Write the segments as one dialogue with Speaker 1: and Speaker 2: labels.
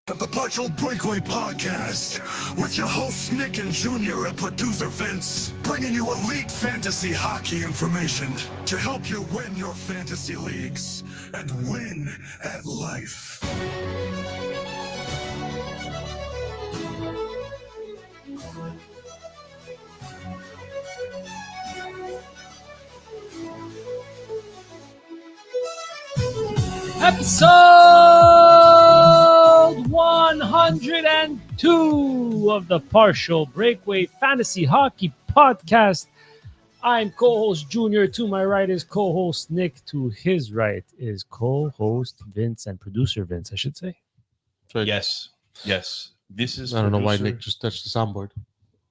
Speaker 1: The Partial Breakaway Podcast with your hosts Nick and Junior and producer Vince, bringing you elite fantasy hockey information to help you win your fantasy leagues and win at life.
Speaker 2: Episode 102 of the Partial Breakaway Fantasy Hockey Podcast. I'm co-host Junior. To my right is co-host Nick. To his right is co-host Vince and producer Vince, I should say.
Speaker 3: Right.
Speaker 4: Yes. This is.
Speaker 3: I don't know why
Speaker 4: producer-
Speaker 3: Nick just touched the soundboard.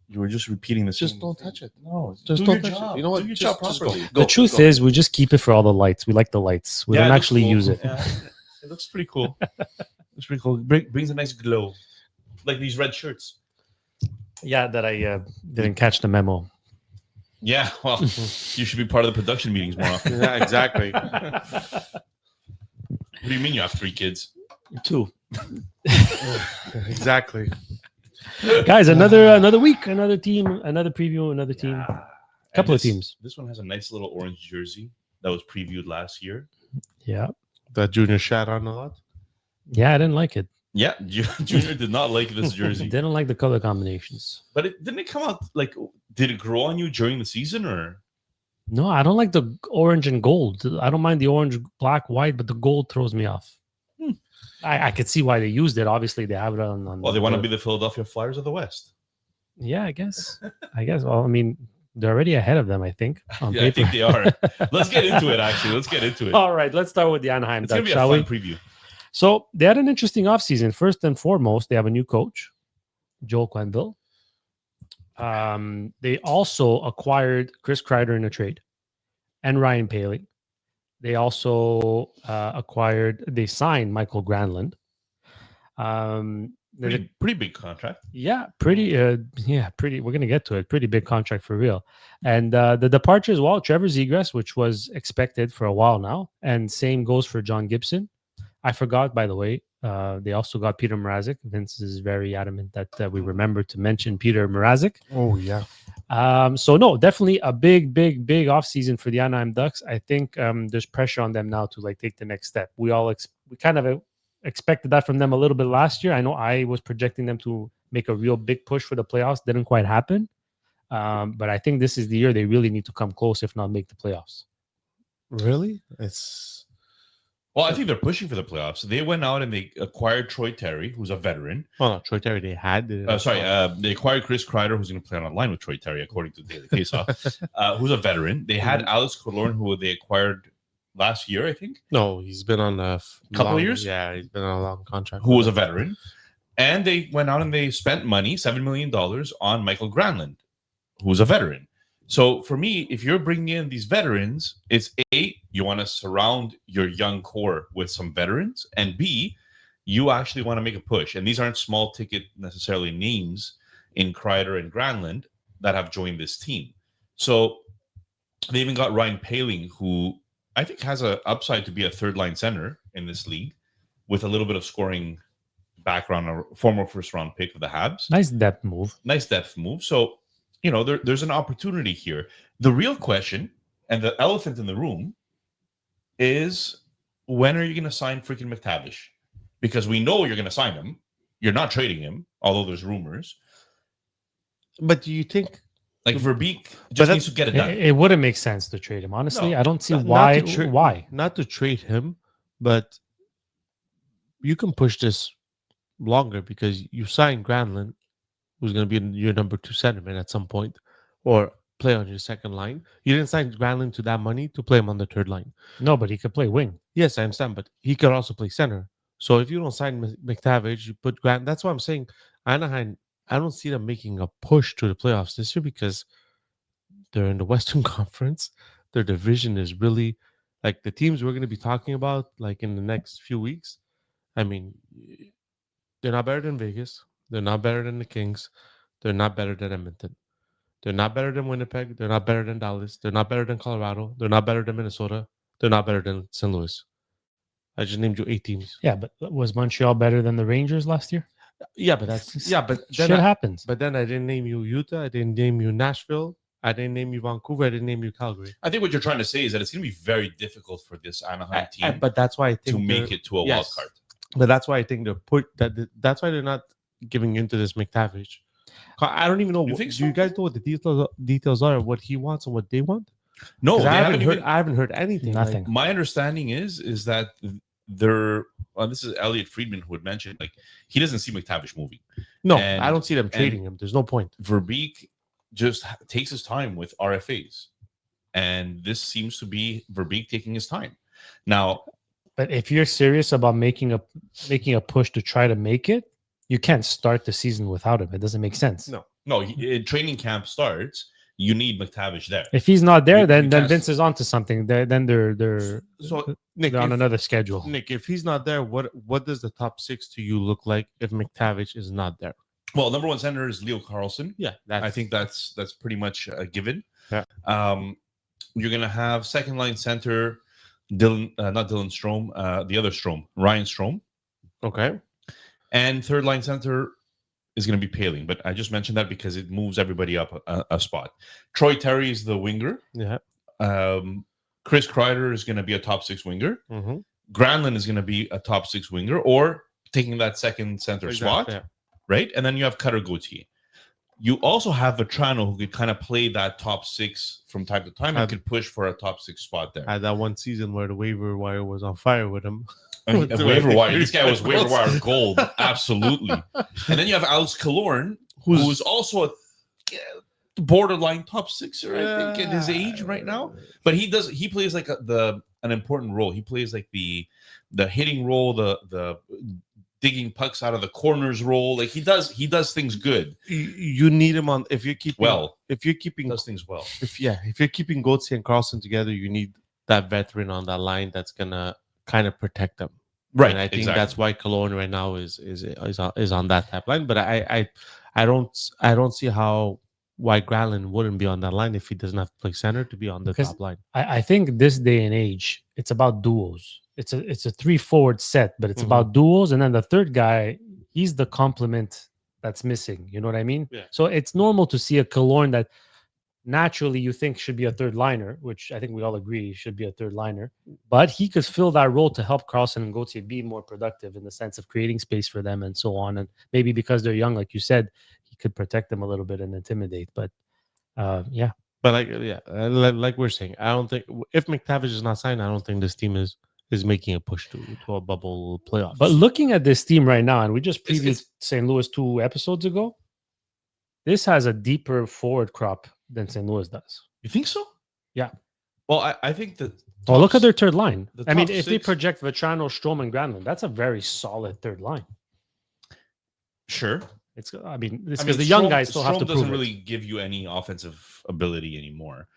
Speaker 4: You were just repeating this.
Speaker 3: Just don't touch it.
Speaker 4: No,
Speaker 3: Just
Speaker 4: do
Speaker 3: don't
Speaker 4: your
Speaker 3: touch
Speaker 4: job.
Speaker 3: it. You know what?
Speaker 4: Do your
Speaker 3: Just
Speaker 4: job
Speaker 3: go.
Speaker 4: properly.
Speaker 2: The truth is, we just keep it for all the lights. We like the lights. We
Speaker 4: Yeah,
Speaker 2: don't
Speaker 4: it looks
Speaker 2: actually
Speaker 4: cool.
Speaker 2: use it.
Speaker 4: Yeah, it looks pretty cool. It's pretty cool. Brings a nice glow, like these red shirts.
Speaker 2: Yeah, that I didn't catch the memo.
Speaker 4: Yeah, well, you should be part of the production meetings more often.
Speaker 3: Yeah, exactly.
Speaker 4: What do you mean you have 3 kids?
Speaker 2: 2.
Speaker 3: Exactly.
Speaker 2: Guys, another week, another team, another preview, another team. Couple of teams.
Speaker 4: This one has a nice little orange jersey that was previewed last year.
Speaker 2: Yeah.
Speaker 3: That Junior shat on a lot.
Speaker 2: Yeah, I didn't like it.
Speaker 4: Yeah, Junior did not like this jersey,
Speaker 2: Didn't like the color combinations.
Speaker 4: but didn't it come out like? Did it grow on you during the season, or?
Speaker 2: No, I don't like the orange and gold. I don't mind the orange, black, white, but the gold throws me off. I could see why they used it. Obviously, they have it on.
Speaker 4: Well, they want to be the Philadelphia Flyers of the West.
Speaker 2: Yeah, I guess. Well, I mean, they're already ahead of them, I think. On
Speaker 4: Yeah, I
Speaker 2: paper.
Speaker 4: think they are. Let's get into it. Actually, let's get into it.
Speaker 2: All right, let's start with the Anaheim
Speaker 4: It's gonna
Speaker 2: Ducks,
Speaker 4: be a
Speaker 2: shall
Speaker 4: fun
Speaker 2: we?
Speaker 4: preview.
Speaker 2: So they had an interesting offseason. First and foremost, they have a new coach, Joel Quenneville. They also acquired Chris Kreider in a trade and Ryan Poehling. They also they signed Michael Granlund.
Speaker 4: Pretty big contract.
Speaker 2: Pretty. We're gonna get to it. Pretty big contract for real. And the departure as well, Trevor Zegras, which was expected for a while now, and same goes for John Gibson. I forgot, by the way, they also got Peter Mrazek. Vince is very adamant that we remember to mention Peter Mrazek.
Speaker 3: Oh, yeah.
Speaker 2: So no, definitely a big offseason for the Anaheim Ducks. I think there's pressure on them now to like take the next step. We kind of expected that from them a little bit last year. I know I was projecting them to make a real big push for the playoffs. Didn't quite happen. But I think this is the year they really need to come close, if not make the playoffs.
Speaker 3: Really?
Speaker 4: Well, I think they're pushing for the playoffs. They went out and they acquired Troy Terry, who's a veteran.
Speaker 3: Oh, no. Troy Terry, they had.
Speaker 4: They acquired Chris Kreider, who's going to play on a line with Troy Terry, according to the Daily Faceoff, who's a veteran. They had Alex Killorn, who they acquired last year, I think.
Speaker 3: No, he's been on a
Speaker 4: Couple of years?
Speaker 3: Yeah, he's been on a long contract.
Speaker 4: Who was a veteran. And they went out and they spent money, $7 million, on Michael Granlund, who's a veteran. So for me, if you're bringing in these veterans, it's A, you want to surround your young core with some veterans, and B, you actually want to make a push. And these aren't small ticket necessarily names in Kreider and Granlund that have joined this team. So they even got Ryan Poehling, who I think has an upside to be a third line center in this league with a little bit of scoring background, a former first round pick of the Habs.
Speaker 2: Nice depth move.
Speaker 4: So, there's an opportunity here. The real question and the elephant in the room is, when are you going to sign freaking McTavish? Because we know you're going to sign him. You're not trading him, although there's rumors.
Speaker 3: But do you think...
Speaker 4: Like Verbeek just needs to get it done.
Speaker 2: It wouldn't make sense to trade him. Honestly,
Speaker 4: No,
Speaker 2: I don't see
Speaker 3: not
Speaker 2: why.
Speaker 3: to tra-
Speaker 2: Why?
Speaker 3: Not to trade him, but you can push this longer because you signed Granlund, who's going to be your number 2 centerman at some point, or play on your second line. You didn't sign Granlund to that money to play him on the third line.
Speaker 2: No, but he could play wing.
Speaker 3: Yes, I understand, but he could also play center. So if you don't sign McTavish, you put Grant. That's why I'm saying Anaheim. I don't see them making a push to the playoffs this year because they're in the Western Conference. Their division is really like the teams we're going to be talking about, like in the next few weeks. I mean, they're not better than Vegas. They're not better than the Kings. They're not better than Edmonton. They're not better than Winnipeg. They're not better than Dallas. They're not better than Colorado. They're not better than Minnesota. They're not better than St. Louis. I just named you 8 teams.
Speaker 2: Yeah, but was Montreal better than the Rangers last year?
Speaker 3: Yeah, but but
Speaker 2: Shit
Speaker 3: then
Speaker 2: happens.
Speaker 3: but then I didn't name you Utah. I didn't name you Nashville. I didn't name you Vancouver. I didn't name you Calgary.
Speaker 4: I think what you're trying to say is that it's going to be very difficult for this Anaheim team
Speaker 3: But that's why I think
Speaker 4: to make
Speaker 3: they're-
Speaker 4: it to a wild
Speaker 3: yes.
Speaker 4: card.
Speaker 3: But that's why I think that's why they're not giving into this McTavish. I don't even know.
Speaker 4: You think
Speaker 3: Do
Speaker 4: so?
Speaker 3: you guys know what the details are? What he wants and what they want?
Speaker 4: No,
Speaker 3: 'Cause
Speaker 4: they
Speaker 3: I
Speaker 4: haven't
Speaker 3: haven't heard.
Speaker 4: even.
Speaker 3: I haven't heard anything.
Speaker 2: Nothing.
Speaker 4: My understanding is that they're. Well, this is Elliot Friedman who would mention like he doesn't see McTavish moving.
Speaker 3: No,
Speaker 4: And-
Speaker 3: I don't see them trading him. There's no point.
Speaker 4: Verbeek just takes his time with RFAs, and this seems to be Verbeek taking his time. Now,
Speaker 2: But if you're serious about making a push to try to make it, you can't start the season without him. It doesn't make sense.
Speaker 4: no, training camp starts. You need McTavish there.
Speaker 2: If he's not there,
Speaker 4: You
Speaker 2: then
Speaker 4: can't-
Speaker 2: Vince is onto something. Then they're
Speaker 3: So Nick,
Speaker 2: they're on
Speaker 3: if,
Speaker 2: another schedule.
Speaker 3: Nick, if he's not there, what does the top 6 to you look like if McTavish is not there?
Speaker 4: Well, number one center is Leo Carlson.
Speaker 3: Yeah,
Speaker 4: I think that's pretty much a given.
Speaker 3: Yeah.
Speaker 4: You're gonna have second line center Dylan, not Dylan Strome, the other Strome, Ryan Strome,
Speaker 3: okay.
Speaker 4: and third line center is going to be Paling. But I just mentioned that because it moves everybody up a spot. Troy Terry is the winger.
Speaker 3: Yeah.
Speaker 4: Chris Kreider is going to be a top 6 winger.
Speaker 3: Mm-hmm.
Speaker 4: Granlund is going to be a top 6 winger, or taking that second center spot,
Speaker 3: Yeah.
Speaker 4: right? And then you have Cutter Gauthier. You also have Vetrano, who could kind of play that top 6 from time to time and could push for a top 6 spot there.
Speaker 3: Had that one season where the waiver wire was on fire with him.
Speaker 4: I mean, waiver wire. This guy was waiver wire gold, absolutely. And then you have Alex Killorn, who's also a borderline top 6er, I think, at his age right now. But he plays like an important role. He plays like the hitting role, the digging pucks out of the corners role. Like he does things good.
Speaker 3: You need him on if you're keeping
Speaker 4: Does things well.
Speaker 3: if you're keeping Gauthier and Carlson together, you need that veteran on that line that's gonna kind of protect them.
Speaker 4: Right.
Speaker 3: And I think
Speaker 4: exactly.
Speaker 3: that's why Cologne right now is on that type line. But I don't see why Granlund wouldn't be on that line if he doesn't have to play center to be on the
Speaker 2: Because
Speaker 3: top line.
Speaker 2: I think this day and age, it's about duos. It's a 3-forward set, but it's about duos, and then the third guy, he's the complement that's missing. You know what I mean?
Speaker 3: Yeah.
Speaker 2: So it's normal to see a Killorn that naturally you think should be a third liner, which I think we all agree should be a third liner, but he could fill that role to help Carlson and Gauthier be more productive in the sense of creating space for them and so on. And maybe because they're young, like you said, he could protect them a little bit and intimidate. But yeah.
Speaker 3: But like we're saying, I don't think if McTavish is not signed, I don't think this team is making a push to a bubble playoffs.
Speaker 2: But looking at this team right now, and we just previewed
Speaker 4: It's-
Speaker 2: St. Louis 2 episodes ago, this has a deeper forward crop than St. Louis does.
Speaker 4: You think so?
Speaker 2: Yeah.
Speaker 4: Well, I think that.
Speaker 2: Well, look at their third line.
Speaker 4: the
Speaker 2: I mean,
Speaker 4: top
Speaker 2: if they
Speaker 4: 6
Speaker 2: project Vetrano, Strome, and Granlund, that's a very solid third line.
Speaker 4: Sure.
Speaker 2: It's because the young guys still have to
Speaker 4: doesn't
Speaker 2: prove
Speaker 4: really
Speaker 2: it.
Speaker 4: give you any offensive ability anymore.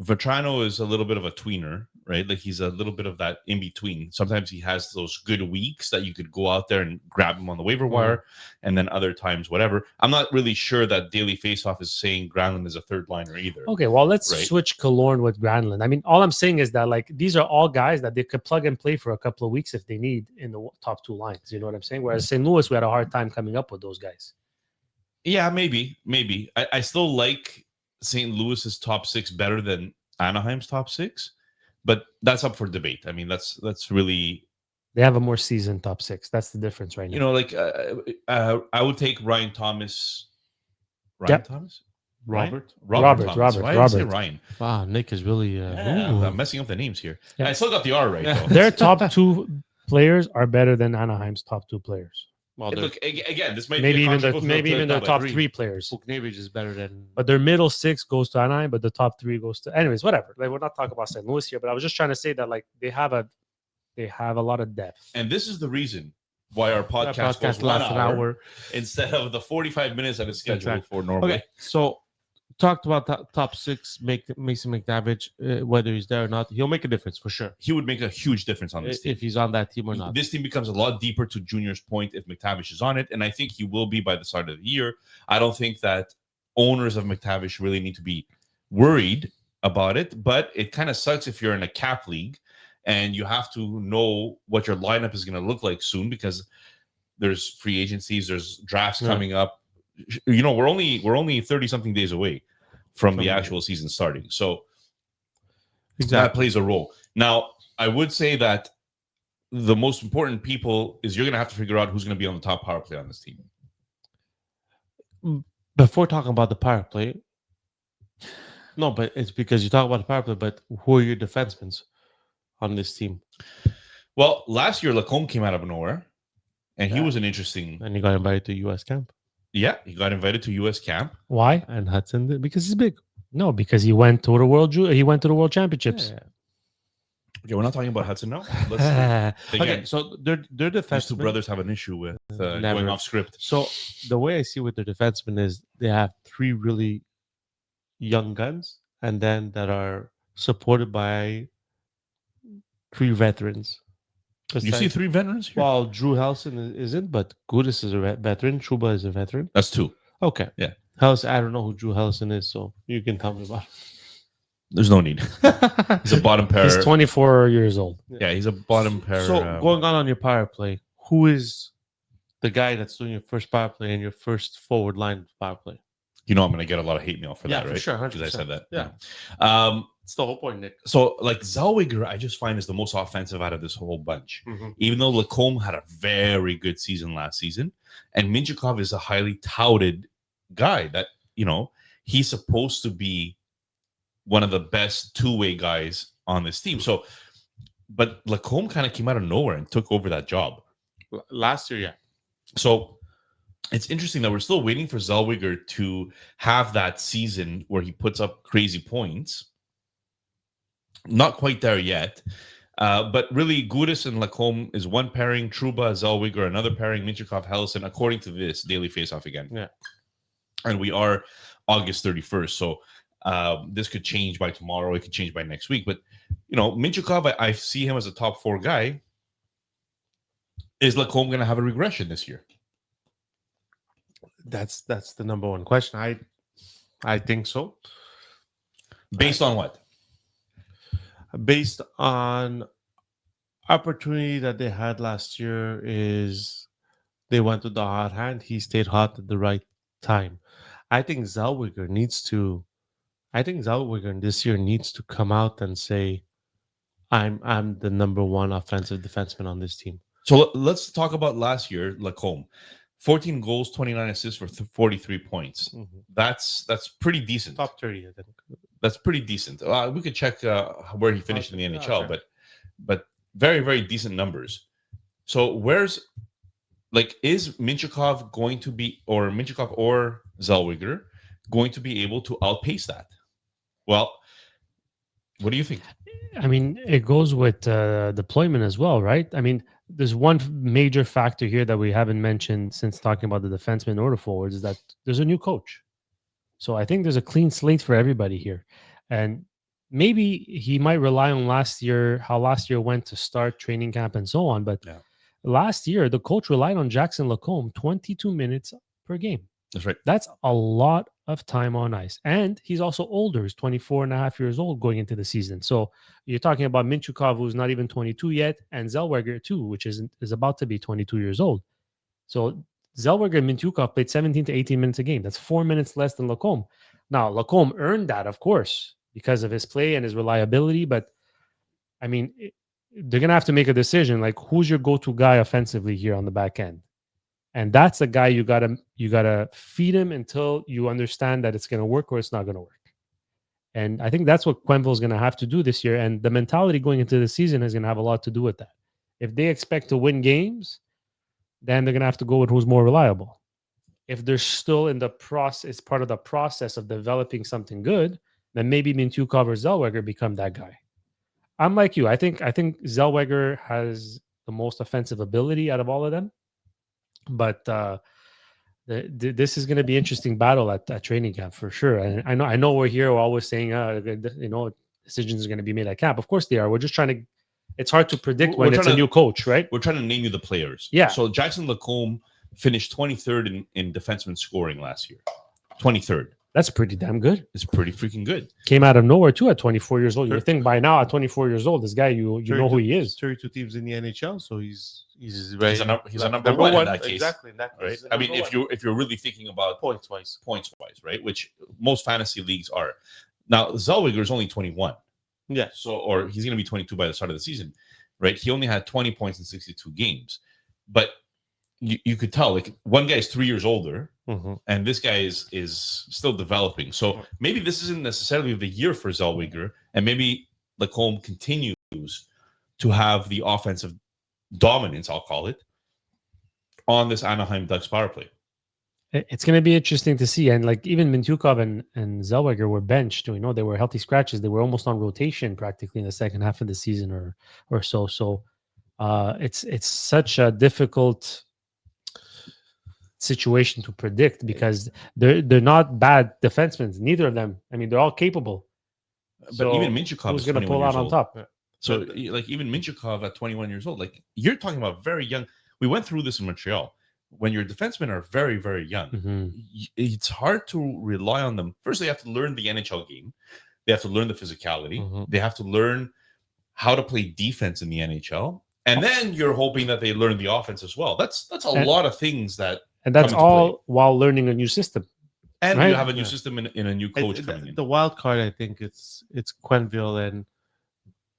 Speaker 4: Vetrano is a little bit of a tweener, right? Like he's a little bit of that in between. Sometimes he has those good weeks that you could go out there and grab him on the waiver wire, and then other times whatever. I'm not really sure that Daily Faceoff is saying Granlund is a third liner either.
Speaker 2: Okay, well, let's
Speaker 4: Right.
Speaker 2: switch Killorn with Granlund. I mean, all I'm saying is that like these are all guys that they could plug and play for a couple of weeks if they need in the top 2 lines. You know what I'm saying? Whereas St. Louis, we had a hard time coming up with those guys.
Speaker 4: Yeah, maybe. I still like St. Louis's top 6 better than Anaheim's top 6, but that's up for debate. I mean, that's really,
Speaker 2: They have a more seasoned top 6. That's the difference right now.
Speaker 4: you know, like I would take Ryan Thomas. Ryan
Speaker 2: Yep.
Speaker 4: Thomas?
Speaker 3: Robert.
Speaker 2: Robert,
Speaker 4: Thomas. Why did I say
Speaker 2: Robert.
Speaker 4: Ryan?
Speaker 3: Wow, Nick is really
Speaker 4: Yeah,
Speaker 3: ooh.
Speaker 4: I'm messing up the names here.
Speaker 2: Yeah.
Speaker 4: I still got the R right, though.
Speaker 2: Their top 2 players are better than Anaheim's top 2 players.
Speaker 3: well,
Speaker 4: Hey,
Speaker 3: their
Speaker 4: look, again, this might
Speaker 2: Maybe
Speaker 4: be a
Speaker 2: even
Speaker 4: controversial
Speaker 2: their
Speaker 4: take,
Speaker 2: top
Speaker 4: but
Speaker 2: 3 players.
Speaker 3: Buchnevich is better than
Speaker 2: But their middle 6 goes to Anaheim, but the top 3 goes to. Anyways, whatever. Like we're not talking about St. Louis here, but I was just trying to say that like they have a lot of depth.
Speaker 4: And this is the reason why our podcast, goes 1
Speaker 3: lasts an
Speaker 4: hour instead of the 45 minutes that is scheduled
Speaker 3: Exactly.
Speaker 4: for normally.
Speaker 3: Okay, so talked about top 6. Mason McTavish, whether he's there or not, he'll make a difference for sure
Speaker 4: He would make a huge difference on this team.
Speaker 3: if he's on that team or not.
Speaker 4: This team becomes a lot deeper, to Junior's point, if McTavish is on it, and I think he will be by the start of the year. I don't think that owners of McTavish really need to be worried about it, but it kind of sucks if you're in a cap league and you have to know what your lineup is going to look like soon because there's free agencies, there's drafts coming up. You know, we're only 30 something days away from the actual season starting, so that plays a role. Now, I would say that the most important people is you're going to have to figure out who's going to be on the top power play on this team.
Speaker 3: Before talking about the power play, no, but it's because you talk about the power play, but who are your defensemen on this team?
Speaker 4: Well, last year Lacombe came out of nowhere, and he was an interesting.
Speaker 3: And he got invited to U.S. camp.
Speaker 4: Yeah, he got invited to U.S. camp.
Speaker 2: Why?
Speaker 3: And Hudson did, because he's big.
Speaker 2: No, because he went to the World Championships.
Speaker 3: Yeah.
Speaker 4: Okay, we're not talking about Hudson now.
Speaker 3: Okay, so their
Speaker 4: These
Speaker 3: defensemen.
Speaker 4: two brothers have an issue with going off script.
Speaker 3: So the way I see with their defensemen is they have three really young guns, and then that are supported by three veterans.
Speaker 4: You see three veterans here?
Speaker 3: Well, Drew Helson isn't, but Gudis is a veteran. Chuba is a veteran.
Speaker 4: That's two.
Speaker 3: Okay.
Speaker 4: Yeah.
Speaker 3: Helson, I don't know who Drew Helson is, so you can tell me about it.
Speaker 4: There's no need. He's a bottom pair.
Speaker 2: He's 24 years old.
Speaker 4: Yeah, he's a bottom pair.
Speaker 3: So going on your power play, who is the guy that's doing your first power play and your first forward line power play?
Speaker 4: You know I'm going to get a lot of hate mail for
Speaker 3: Yeah,
Speaker 4: that,
Speaker 3: for
Speaker 4: right?
Speaker 3: sure, 100%.
Speaker 4: Because I said that.
Speaker 3: Yeah. It's the whole point, Nick.
Speaker 4: So, like, Zellweger, I just find is the most offensive out of this whole bunch.
Speaker 3: Mm-hmm.
Speaker 4: Even though Lacombe had a very good season last season, and Minchikov is a highly touted guy that, you know, he's supposed to be one of the best two-way guys on this team. So, but Lacombe kind of came out of nowhere and took over that job.
Speaker 3: Last year, yeah.
Speaker 4: So it's interesting that we're still waiting for Zellweger to have that season where he puts up crazy points. Not quite there yet. But really, Gudis and Lacombe is one pairing, Trouba, Zellweger, another pairing, Minchikov, Helleson, according to this Daily Faceoff again.
Speaker 3: Yeah.
Speaker 4: And we are August 31st. So this could change by tomorrow. It could change by next week. But, you know, Minchikov, I see him as a top four guy. Is Lacombe going to have a regression this year?
Speaker 3: That's the number one question. I think so.
Speaker 4: Based on what?
Speaker 3: Based on opportunity that they had last year, is they went to the hot hand. He stayed hot at the right time. I think Zellweger this year needs to come out and say, I'm the number one offensive defenseman on this team.
Speaker 4: So let's talk about last year, Lacombe. 14 goals, 29 assists for 43 points.
Speaker 3: Mm-hmm.
Speaker 4: That's pretty decent.
Speaker 3: Top 30, I think.
Speaker 4: That's pretty decent. We could check where he finished in the NHL,
Speaker 3: sure.
Speaker 4: but very, very decent numbers. So is Minchikov going to be, or Minchikov or Zellweger going to be able to outpace that? Well, what do you think?
Speaker 2: I mean, it goes with deployment as well, right? I mean, there's one major factor here that we haven't mentioned since talking about the defensemen or the forwards is that there's a new coach. So I think there's a clean slate for everybody here. And maybe he might rely on how last year went to start training camp and so on. But last year, the coach relied on Jackson Lacombe 22 minutes per game.
Speaker 4: That's right.
Speaker 2: That's a lot of time on ice. And he's also older. He's 24 and a half years old going into the season. So you're talking about Minchukov, who's not even 22 yet, and Zellweger too, which is about to be 22 years old. So Zellweger and Minchukov played 17 to 18 minutes a game. That's 4 minutes less than Lacombe. Now, Lacombe earned that, of course, because of his play and his reliability. But, I mean, they're going to have to make a decision, like, who's your go-to guy offensively here on the back end? And that's the guy you gotta feed him until you understand that it's gonna work or it's not gonna work. And I think that's what Quenneville's gonna have to do this year. And the mentality going into the season is gonna have a lot to do with that. If they expect to win games, then they're gonna have to go with who's more reliable. If they're still in the process, it's part of the process of developing something good, then maybe Mintyukov or Zellweger become that guy. I'm like you. I think Zellweger has the most offensive ability out of all of them. But this is going to be an interesting battle at training camp for sure. And I know we're here. We're always saying, decisions are going to be made at camp. Of course they are. We're just trying to. It's hard to predict when it's a new coach, right?
Speaker 4: We're trying to name you the players.
Speaker 2: Yeah.
Speaker 4: So Jackson Lacombe finished 23rd in defenseman scoring last year. 23rd.
Speaker 2: That's pretty damn good.
Speaker 4: It's pretty freaking good.
Speaker 2: Came out of nowhere too at 24 years old. You
Speaker 3: Sure.
Speaker 2: would think by now at 24 years old, this guy you know who he is.
Speaker 3: 32 teams in the NHL, so he's
Speaker 4: He's
Speaker 3: right.
Speaker 4: a number one in that case.
Speaker 3: Exactly. In that case,
Speaker 4: Right.
Speaker 3: he's
Speaker 4: I mean,
Speaker 3: number
Speaker 4: if you're really thinking about
Speaker 3: one. Points wise.
Speaker 4: right, which most fantasy leagues are. Now Zellweger is only 21.
Speaker 3: Yeah.
Speaker 4: So, or he's going to be 22 by the start of the season, right? He only had 20 points in 62 games, but you could tell like one guy is 3 years older,
Speaker 3: Mm-hmm.
Speaker 4: and this guy is still developing. So maybe this isn't necessarily the year for Zellweger, and maybe Lacombe continues to have the offensive dominance, I'll call it, on this Anaheim Ducks power play.
Speaker 2: It's going to be interesting to see. And like even Mintyukov and Zellweger were benched. You know, they were healthy scratches. They were almost on rotation practically in the second half of the season or so. So it's such a difficult situation to predict because they're not bad defensemen. Neither of them. I mean, they're all capable.
Speaker 4: But
Speaker 2: So
Speaker 4: even Mintyukov
Speaker 2: who's
Speaker 4: is
Speaker 2: going to
Speaker 4: 21
Speaker 2: pull
Speaker 4: years
Speaker 2: out on
Speaker 4: old.
Speaker 2: top?
Speaker 3: Yeah.
Speaker 4: So like even Mintyukov at 21 years old, like you're talking about very young. We went through this in Montreal. When your defensemen are very, very young,
Speaker 2: Mhm.
Speaker 4: it's hard to rely on them. First, they have to learn the NHL game. They have to learn the physicality.
Speaker 3: Mhm.
Speaker 4: They have to learn how to play defense in the NHL. And then you're hoping that they learn the offense as well. That's a
Speaker 2: And-
Speaker 4: lot of things that,
Speaker 2: And that's
Speaker 4: come into
Speaker 2: all while learning a new system.
Speaker 4: and
Speaker 2: Right.
Speaker 4: you have a new
Speaker 3: Yeah.
Speaker 4: system in a new coach coming in.
Speaker 3: The wild card, I think, it's Quenneville, and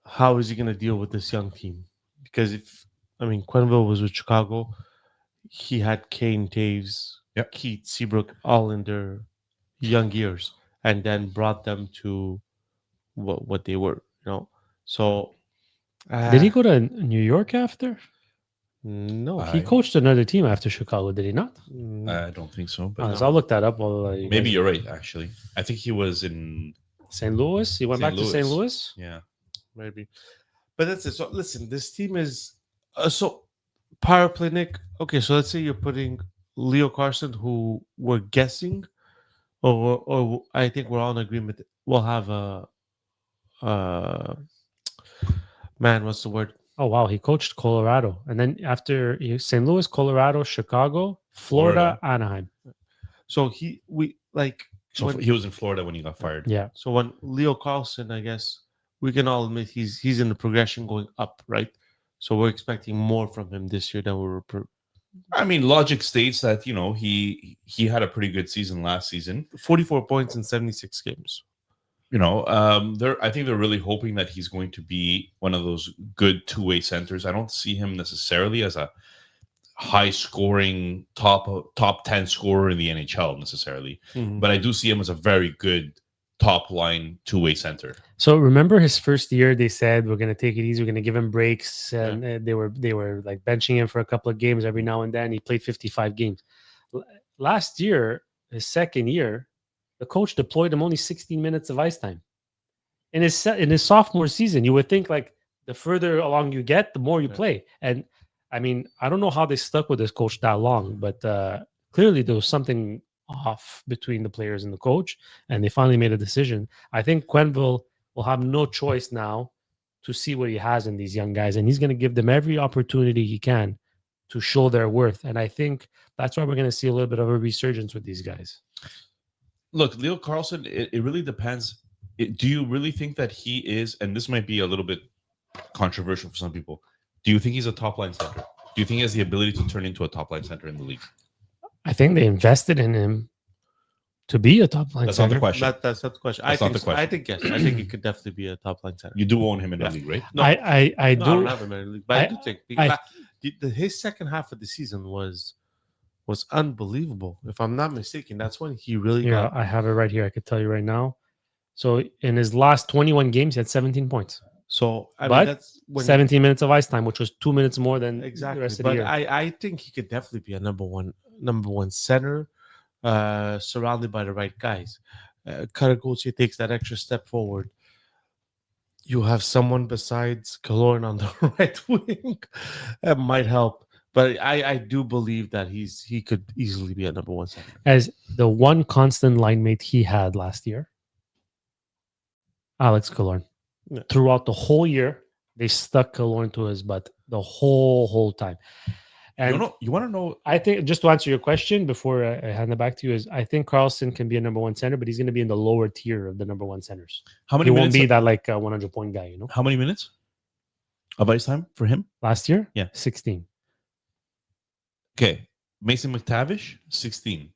Speaker 3: how is he going to deal with this young team? Because Quenneville was with Chicago, he had Kane, Taves,
Speaker 4: Yep.
Speaker 3: Keith, Seabrook, all in their young years, and then brought them to what they were. So
Speaker 2: Did he go to New York after?
Speaker 3: No,
Speaker 2: He coached another team after Chicago, did he not?
Speaker 4: I don't think so, but
Speaker 2: So I'll look that up. While
Speaker 4: maybe you're right. Actually, I think he was in.
Speaker 2: St. Louis. He went
Speaker 4: St.
Speaker 2: back to St.
Speaker 4: Louis.
Speaker 2: Louis.
Speaker 4: Yeah,
Speaker 3: maybe. But that's it. So listen, this team is so power play, Nick. Okay, so let's say you're putting Leo Carson, who we're guessing, or I think we're all in agreement. We'll have a man. What's the word?
Speaker 2: Oh wow, he coached Colorado, and then after St. Louis, Colorado, Chicago, Florida, Anaheim.
Speaker 3: So
Speaker 4: he was in Florida when he got fired.
Speaker 2: Yeah,
Speaker 3: So when Leo Carlson, I guess we can all admit he's in the progression going up, right? So we're expecting more from him this year than we were.
Speaker 4: I mean, logic states that he had a pretty good season last season.
Speaker 3: 44 points in 76 games.
Speaker 4: I think they're really hoping that he's going to be one of those good two-way centers. I don't see him necessarily as a high-scoring top 10 scorer in the NHL necessarily, but I do see him as a very good top-line two-way center.
Speaker 2: So remember his first year, they said we're going to take it easy, we're going to give him breaks, and they were like benching him for a couple of games every now and then. He played 55 games. Last year, his second year, the coach deployed him only 16 minutes of ice time. In his sophomore season, you would think like the further along you get, the more you play. And I mean, I don't know how they stuck with this coach that long, but clearly there was something off between the players and the coach, and they finally made a decision. I think Quenneville will have no choice now to see what he has in these young guys, and he's going to give them every opportunity he can to show their worth. And I think that's why we're going to see a little bit of a resurgence with these guys.
Speaker 4: Look, Leo Carlson, it really depends. Do you really think that he is, and this might be a little bit controversial for some people, do you think he's a top-line center? Do you think he has the ability to turn into a top-line center in the league?
Speaker 2: I think they invested in him to be a top line
Speaker 4: That's not
Speaker 2: center.
Speaker 4: the question.
Speaker 3: That's not the question.
Speaker 4: That's not the question.
Speaker 3: I think yes. I think he could definitely be a top line center.
Speaker 4: You do own him in the league, right?
Speaker 3: No,
Speaker 2: I
Speaker 3: no, I don't
Speaker 2: do.
Speaker 3: have him in the league, but I do think his second half of the season was unbelievable. If I'm not mistaken, that's when he really
Speaker 2: Yeah,
Speaker 3: got.
Speaker 2: I have it right here. I could tell you right now. So in his last 21 games, he had 17 points.
Speaker 3: So I
Speaker 2: But
Speaker 3: mean, that's when
Speaker 2: 17 minutes of ice time, which was 2 minutes more than
Speaker 3: exactly.
Speaker 2: the rest of
Speaker 3: But
Speaker 2: the year.
Speaker 3: I think he could definitely be a number one center, surrounded by the right guys. Karaguchi takes that extra step forward. You have someone besides Kaloran on the right wing that might help. But I do believe that he could easily be a number one center.
Speaker 2: As the one constant line mate he had last year, Alex Killorn.
Speaker 3: Yeah.
Speaker 2: Throughout the whole year, they stuck Killorn to his butt the whole time. And
Speaker 4: You want to know?
Speaker 2: I think, just to answer your question before I hand it back to you, is I think Carlson can be a number one center, but he's going to be in the lower tier of the number one centers.
Speaker 4: How many
Speaker 2: He won't
Speaker 4: minutes?
Speaker 2: be that like 100-point guy, you know.
Speaker 4: How many minutes of ice time for him?
Speaker 2: Last year,
Speaker 4: Yeah.
Speaker 2: 16.
Speaker 4: Okay, Mason McTavish, 16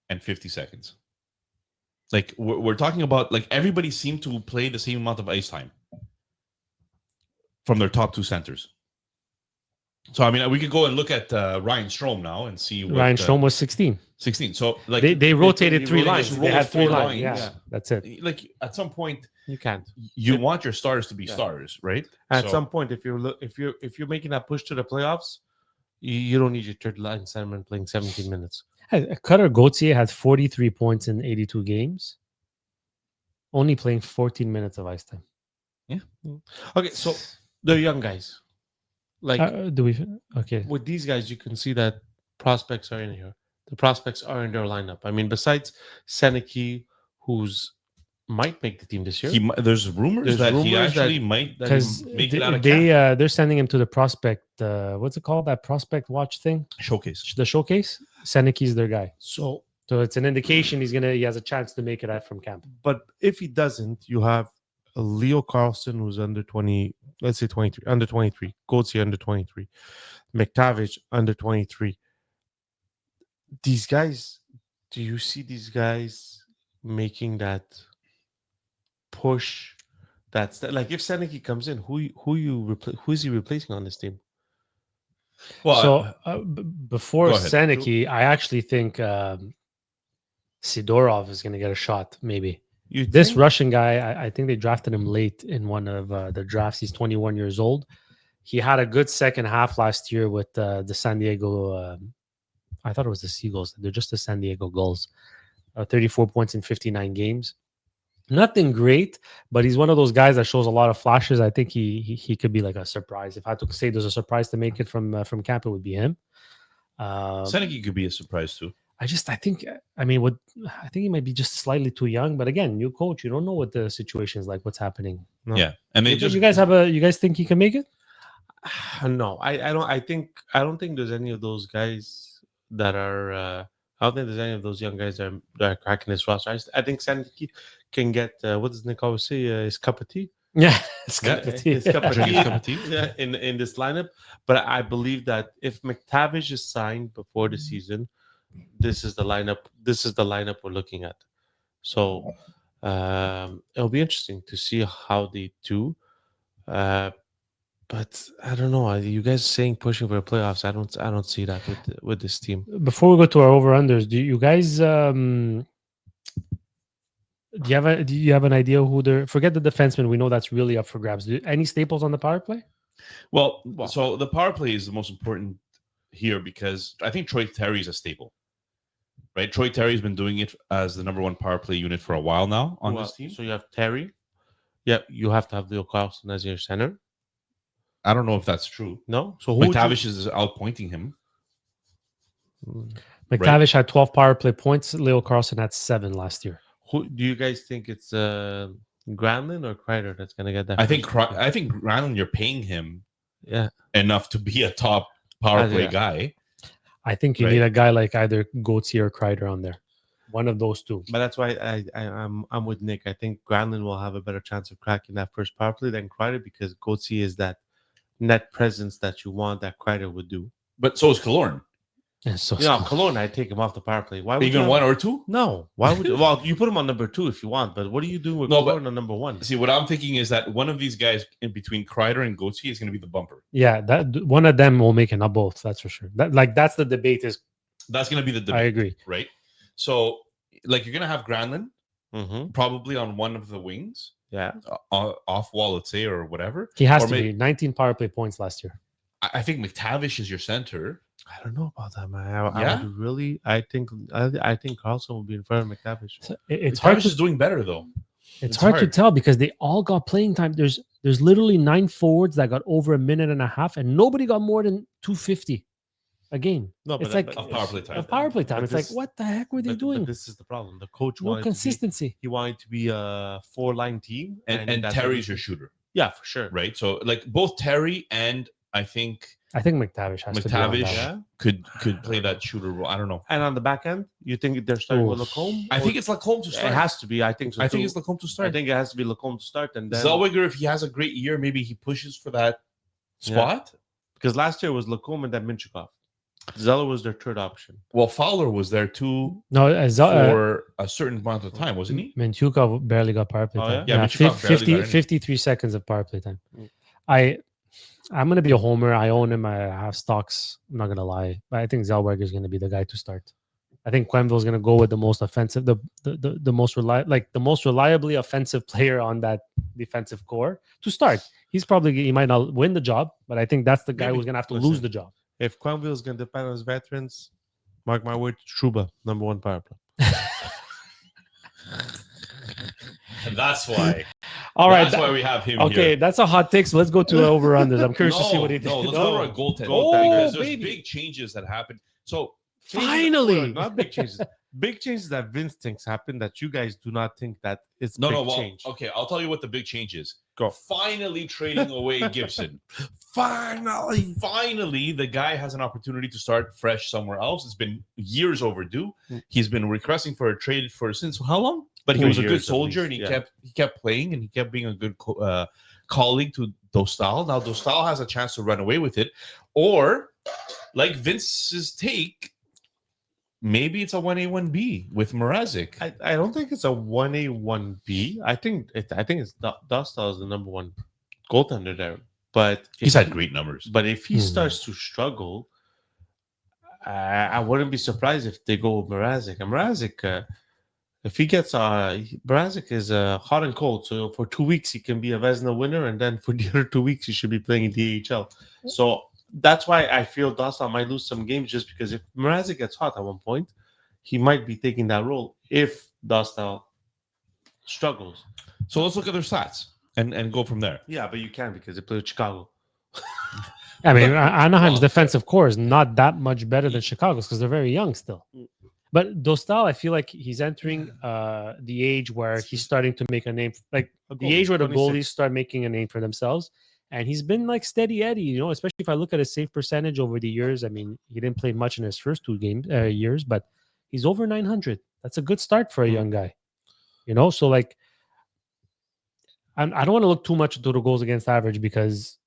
Speaker 4: and 50 seconds. Like we're talking about, like everybody seemed to play the same amount of ice time from their top two centers. So I mean, we could go and look at Ryan Strome now and see what
Speaker 2: Ryan Strome was 16.
Speaker 4: 16. So like
Speaker 2: They rotated three
Speaker 4: just
Speaker 2: lines. They
Speaker 4: rolled
Speaker 2: had three
Speaker 4: four
Speaker 2: lines. Yeah, that's it.
Speaker 4: Like at some point,
Speaker 3: You can't.
Speaker 4: you want your stars to be
Speaker 3: Yeah.
Speaker 4: stars, right?
Speaker 3: At
Speaker 4: So-
Speaker 3: some point, if you're making that push to the playoffs, you don't need your third line centerman playing 17 minutes.
Speaker 2: Cutter Gauthier had 43 points in 82 games, only playing 14 minutes of ice time.
Speaker 3: Okay, so they're young guys. Like
Speaker 2: Do we? Okay.
Speaker 3: with these guys, you can see that prospects are in here. The prospects are in their lineup. I mean, besides Seneke, who's might make the team this year.
Speaker 4: There's rumors
Speaker 3: There's
Speaker 4: that he
Speaker 3: rumors that-
Speaker 4: actually might
Speaker 2: Because
Speaker 4: make it out of camp.
Speaker 2: they're sending him to the prospect. What's it called? That prospect watch thing,
Speaker 4: Showcase.
Speaker 2: the showcase. Seneke's their guy,
Speaker 3: So,
Speaker 2: so it's an indication he has a chance to make it out from camp.
Speaker 3: but if he doesn't, you have Leo Carlson, who's under 20, let's say 23, under 23, Gauthier under 23, McTavish under 23. These guys, do you see these guys making that push? That's like if Seneke comes in, who is he replacing on this team?
Speaker 4: Well,
Speaker 2: So before
Speaker 4: go ahead.
Speaker 2: Seneke, I actually think Sidorov is going to get a shot. Maybe this
Speaker 3: think?
Speaker 2: Russian guy. I think they drafted him late in one of the drafts. He's 21 years old. He had a good second half last year with the San Diego. I thought it was the Seagulls. They're just the San Diego Gulls. 34 points in 59 games. Nothing great, but he's one of those guys that shows a lot of flashes. I think he could be like a surprise. If I had to say there's a surprise to make it from camp, it would be him.
Speaker 4: Seneke could be a surprise too.
Speaker 2: I think he might be just slightly too young. But again, new coach, you don't know what the situation is like. What's happening?
Speaker 3: No.
Speaker 4: Yeah, and they
Speaker 2: You
Speaker 4: just
Speaker 2: you guys think he can make it?
Speaker 3: No, I don't. I don't think there's any of those guys that are. I don't think there's any of those young guys that are cracking this roster. I think Seneke can get what does Nick always say? His cup of tea.
Speaker 2: Yeah,
Speaker 3: His cup of tea. Yeah, in this lineup. But I believe that if McTavish is signed before the season, this is the lineup. This is the lineup we're looking at. So it'll be interesting to see how they do. But I don't know. You guys saying pushing for the playoffs? I don't see that with this team.
Speaker 2: Before we go to our over unders, do you guys do you have an idea who they're? Forget the defenseman. We know that's really up for grabs. Any staples on the power play?
Speaker 4: well, so the power play is the most important here because I think Troy Terry is a staple, right? Troy Terry's been doing it as the number one power play unit for a while now on this team.
Speaker 3: So you have Terry. Yeah, you have to have Leo Carlson as your center.
Speaker 4: I don't know if that's true.
Speaker 3: No, so who would you-
Speaker 4: McTavish is outpointing him.
Speaker 2: McTavish had 12 power play points. Leo Carlson had 7 last year.
Speaker 3: Who do you guys think it's Granlund or Kreider that's gonna get that?
Speaker 4: I think
Speaker 3: first?
Speaker 4: I think Granlund, you're paying him
Speaker 3: Yeah,
Speaker 4: enough to be a top power play
Speaker 3: Yeah.
Speaker 4: guy.
Speaker 2: I think you
Speaker 4: Right.
Speaker 2: need a guy like either Gauthier or Kreider on there. One of those two.
Speaker 3: but that's why I'm with Nick. I think Granlund will have a better chance of cracking that first power play than Kreider because Gauthier is that net presence that you want that Kreider would do.
Speaker 4: But so is Killorn.
Speaker 2: And so
Speaker 3: Yeah, Cologne, I'd take him off the power play. Why would
Speaker 4: Even
Speaker 3: you
Speaker 4: one or two?
Speaker 3: No. Why would you? Well, you put him on number 2 if you want, but what are you doing with
Speaker 4: No, but-
Speaker 3: Cologne on number 1?
Speaker 4: See, what I'm thinking is that one of these guys in between Kreider and Gauthier is going to be the bumper.
Speaker 2: yeah, that one of them will make it, not both. That's for sure. That's the debate. Is
Speaker 4: That's going to be the
Speaker 2: I
Speaker 4: debate,
Speaker 2: agree.
Speaker 4: right? So, like, you're going to have Granlund
Speaker 3: Mm-hmm.
Speaker 4: probably on one of the wings,
Speaker 3: Yeah.
Speaker 4: off wall, let's say, or whatever.
Speaker 2: He has
Speaker 4: Or
Speaker 2: to
Speaker 4: may-
Speaker 2: be 19 power play points last year.
Speaker 4: I think McTavish is your center.
Speaker 3: I don't know about that, man.
Speaker 4: Yeah?
Speaker 3: I would really. I think Carlson will be in front of McTavish.
Speaker 2: So it's hard.
Speaker 4: McTavish is doing better though.
Speaker 2: It's
Speaker 4: it's
Speaker 2: hard to
Speaker 4: hard.
Speaker 2: tell because they all got playing time. There's literally 9 forwards that got over a minute and a half, and nobody got more than 250 a game.
Speaker 3: No,
Speaker 2: It's like
Speaker 4: Of power play time.
Speaker 2: Of power play time.
Speaker 3: But
Speaker 2: It's
Speaker 3: this-
Speaker 2: like, what the heck were they
Speaker 3: But
Speaker 2: doing?
Speaker 3: this is the problem. The coach
Speaker 2: No
Speaker 3: wanted
Speaker 2: consistency.
Speaker 3: he wanted to be a 4-line team,
Speaker 4: And
Speaker 3: that's what
Speaker 4: Terry's
Speaker 3: he-
Speaker 4: your shooter,
Speaker 3: Yeah, for sure.
Speaker 4: right? So like both Terry and I think
Speaker 2: McTavish has to be on that
Speaker 4: McTavish
Speaker 2: one.
Speaker 4: could play that shooter role. I don't know.
Speaker 3: And on the back end, you think they're starting with
Speaker 2: Oh.
Speaker 3: Lacombe?
Speaker 4: I
Speaker 3: Or-
Speaker 4: think it's Lacombe to
Speaker 3: it
Speaker 4: start.
Speaker 3: has to be. I think so.
Speaker 4: I think
Speaker 3: too.
Speaker 4: it's Lacombe to
Speaker 3: I
Speaker 4: start.
Speaker 3: think it has to be Lacombe to start, and then
Speaker 4: Zellweger, if he has a great year, maybe he pushes for that spot.
Speaker 3: because last year was Lacombe and then Minchikov. Zeller was their third option.
Speaker 4: Well, Fowler was there too
Speaker 2: No,
Speaker 4: for a certain amount of time, wasn't he?
Speaker 2: Mintyukov barely got power play
Speaker 3: Oh,
Speaker 2: time.
Speaker 4: yeah? Yeah, Mintyukov barely
Speaker 2: 50,
Speaker 4: got any.
Speaker 2: 53 seconds of power play time.
Speaker 3: Mm.
Speaker 2: I'm gonna be a homer. I own him. I have stocks. I'm not gonna lie, but I think Zellweger is gonna be the guy to start. I think Quenville is gonna go with the most offensive, the most the most reliably offensive player on that defensive core to start. He might not win the job, but I think that's the guy
Speaker 3: Maybe.
Speaker 2: who's gonna have to
Speaker 3: Listen.
Speaker 2: lose the job.
Speaker 3: If Quenville is going to depend on his veterans, mark my words, Truba, number one power play.
Speaker 4: And that's why.
Speaker 2: All right.
Speaker 4: That's why we have him
Speaker 2: Okay,
Speaker 4: here.
Speaker 2: that's a hot take. So let's go to over unders. I'm curious to see what he thinks.
Speaker 4: No, let's go to our goaltender.
Speaker 3: Goaltender.
Speaker 4: Because there's
Speaker 2: baby.
Speaker 4: big changes that happen. So
Speaker 2: Finally.
Speaker 3: Not big changes. Big changes that Vince thinks happen that you guys do not think that it's
Speaker 4: no,
Speaker 3: big
Speaker 4: well,
Speaker 3: change.
Speaker 4: okay, I'll tell you what the big change is.
Speaker 3: Go.
Speaker 4: Finally trading away Gibson.
Speaker 3: Finally.
Speaker 4: Finally, the guy has an opportunity to start fresh somewhere else. It's been years overdue. He's been requesting for a trade for since how long? But he
Speaker 3: 2
Speaker 4: was a good
Speaker 3: years at
Speaker 4: soldier,
Speaker 3: least,
Speaker 4: and
Speaker 3: yeah.
Speaker 4: he kept playing, and he kept being a good colleague to Dostal. Now Dostal has a chance to run away with it, or like Vince's take, maybe it's a 1A 1B with Mrazek.
Speaker 3: I don't think it's a 1A 1B. I think it's Dostal is the number one goaltender there. But
Speaker 4: He's
Speaker 3: if
Speaker 4: had great numbers.
Speaker 3: But if he
Speaker 2: Hmm.
Speaker 3: starts to struggle, I wouldn't be surprised if they go with Mrazek. And Mrazek, if he gets Mrazek is hot and cold. So for 2 weeks he can be a Vezina winner, and then for the other 2 weeks he should be playing in DHL. So that's why I feel Dostal might lose some games, just because if Mrazek gets hot at one point, he might be taking that role if Dostal struggles.
Speaker 4: So let's look at their stats and go from there.
Speaker 3: Yeah, but you can because they play with Chicago.
Speaker 2: I mean, Anaheim's
Speaker 4: well,
Speaker 2: defensive core is not that much better than Chicago's because they're very young still.
Speaker 3: Mm.
Speaker 2: But Dostal, I feel like he's entering the age where he's starting to make a name, like the age where the
Speaker 3: 26.
Speaker 2: goalies start making a name for themselves. And he's been like steady Eddie, you know, especially if I look at his save percentage over the years. I mean, he didn't play much in his first 2 years, but he's over 900. That's a good start for a young guy, you know? So like, I don't want to look too much into the goals against average, because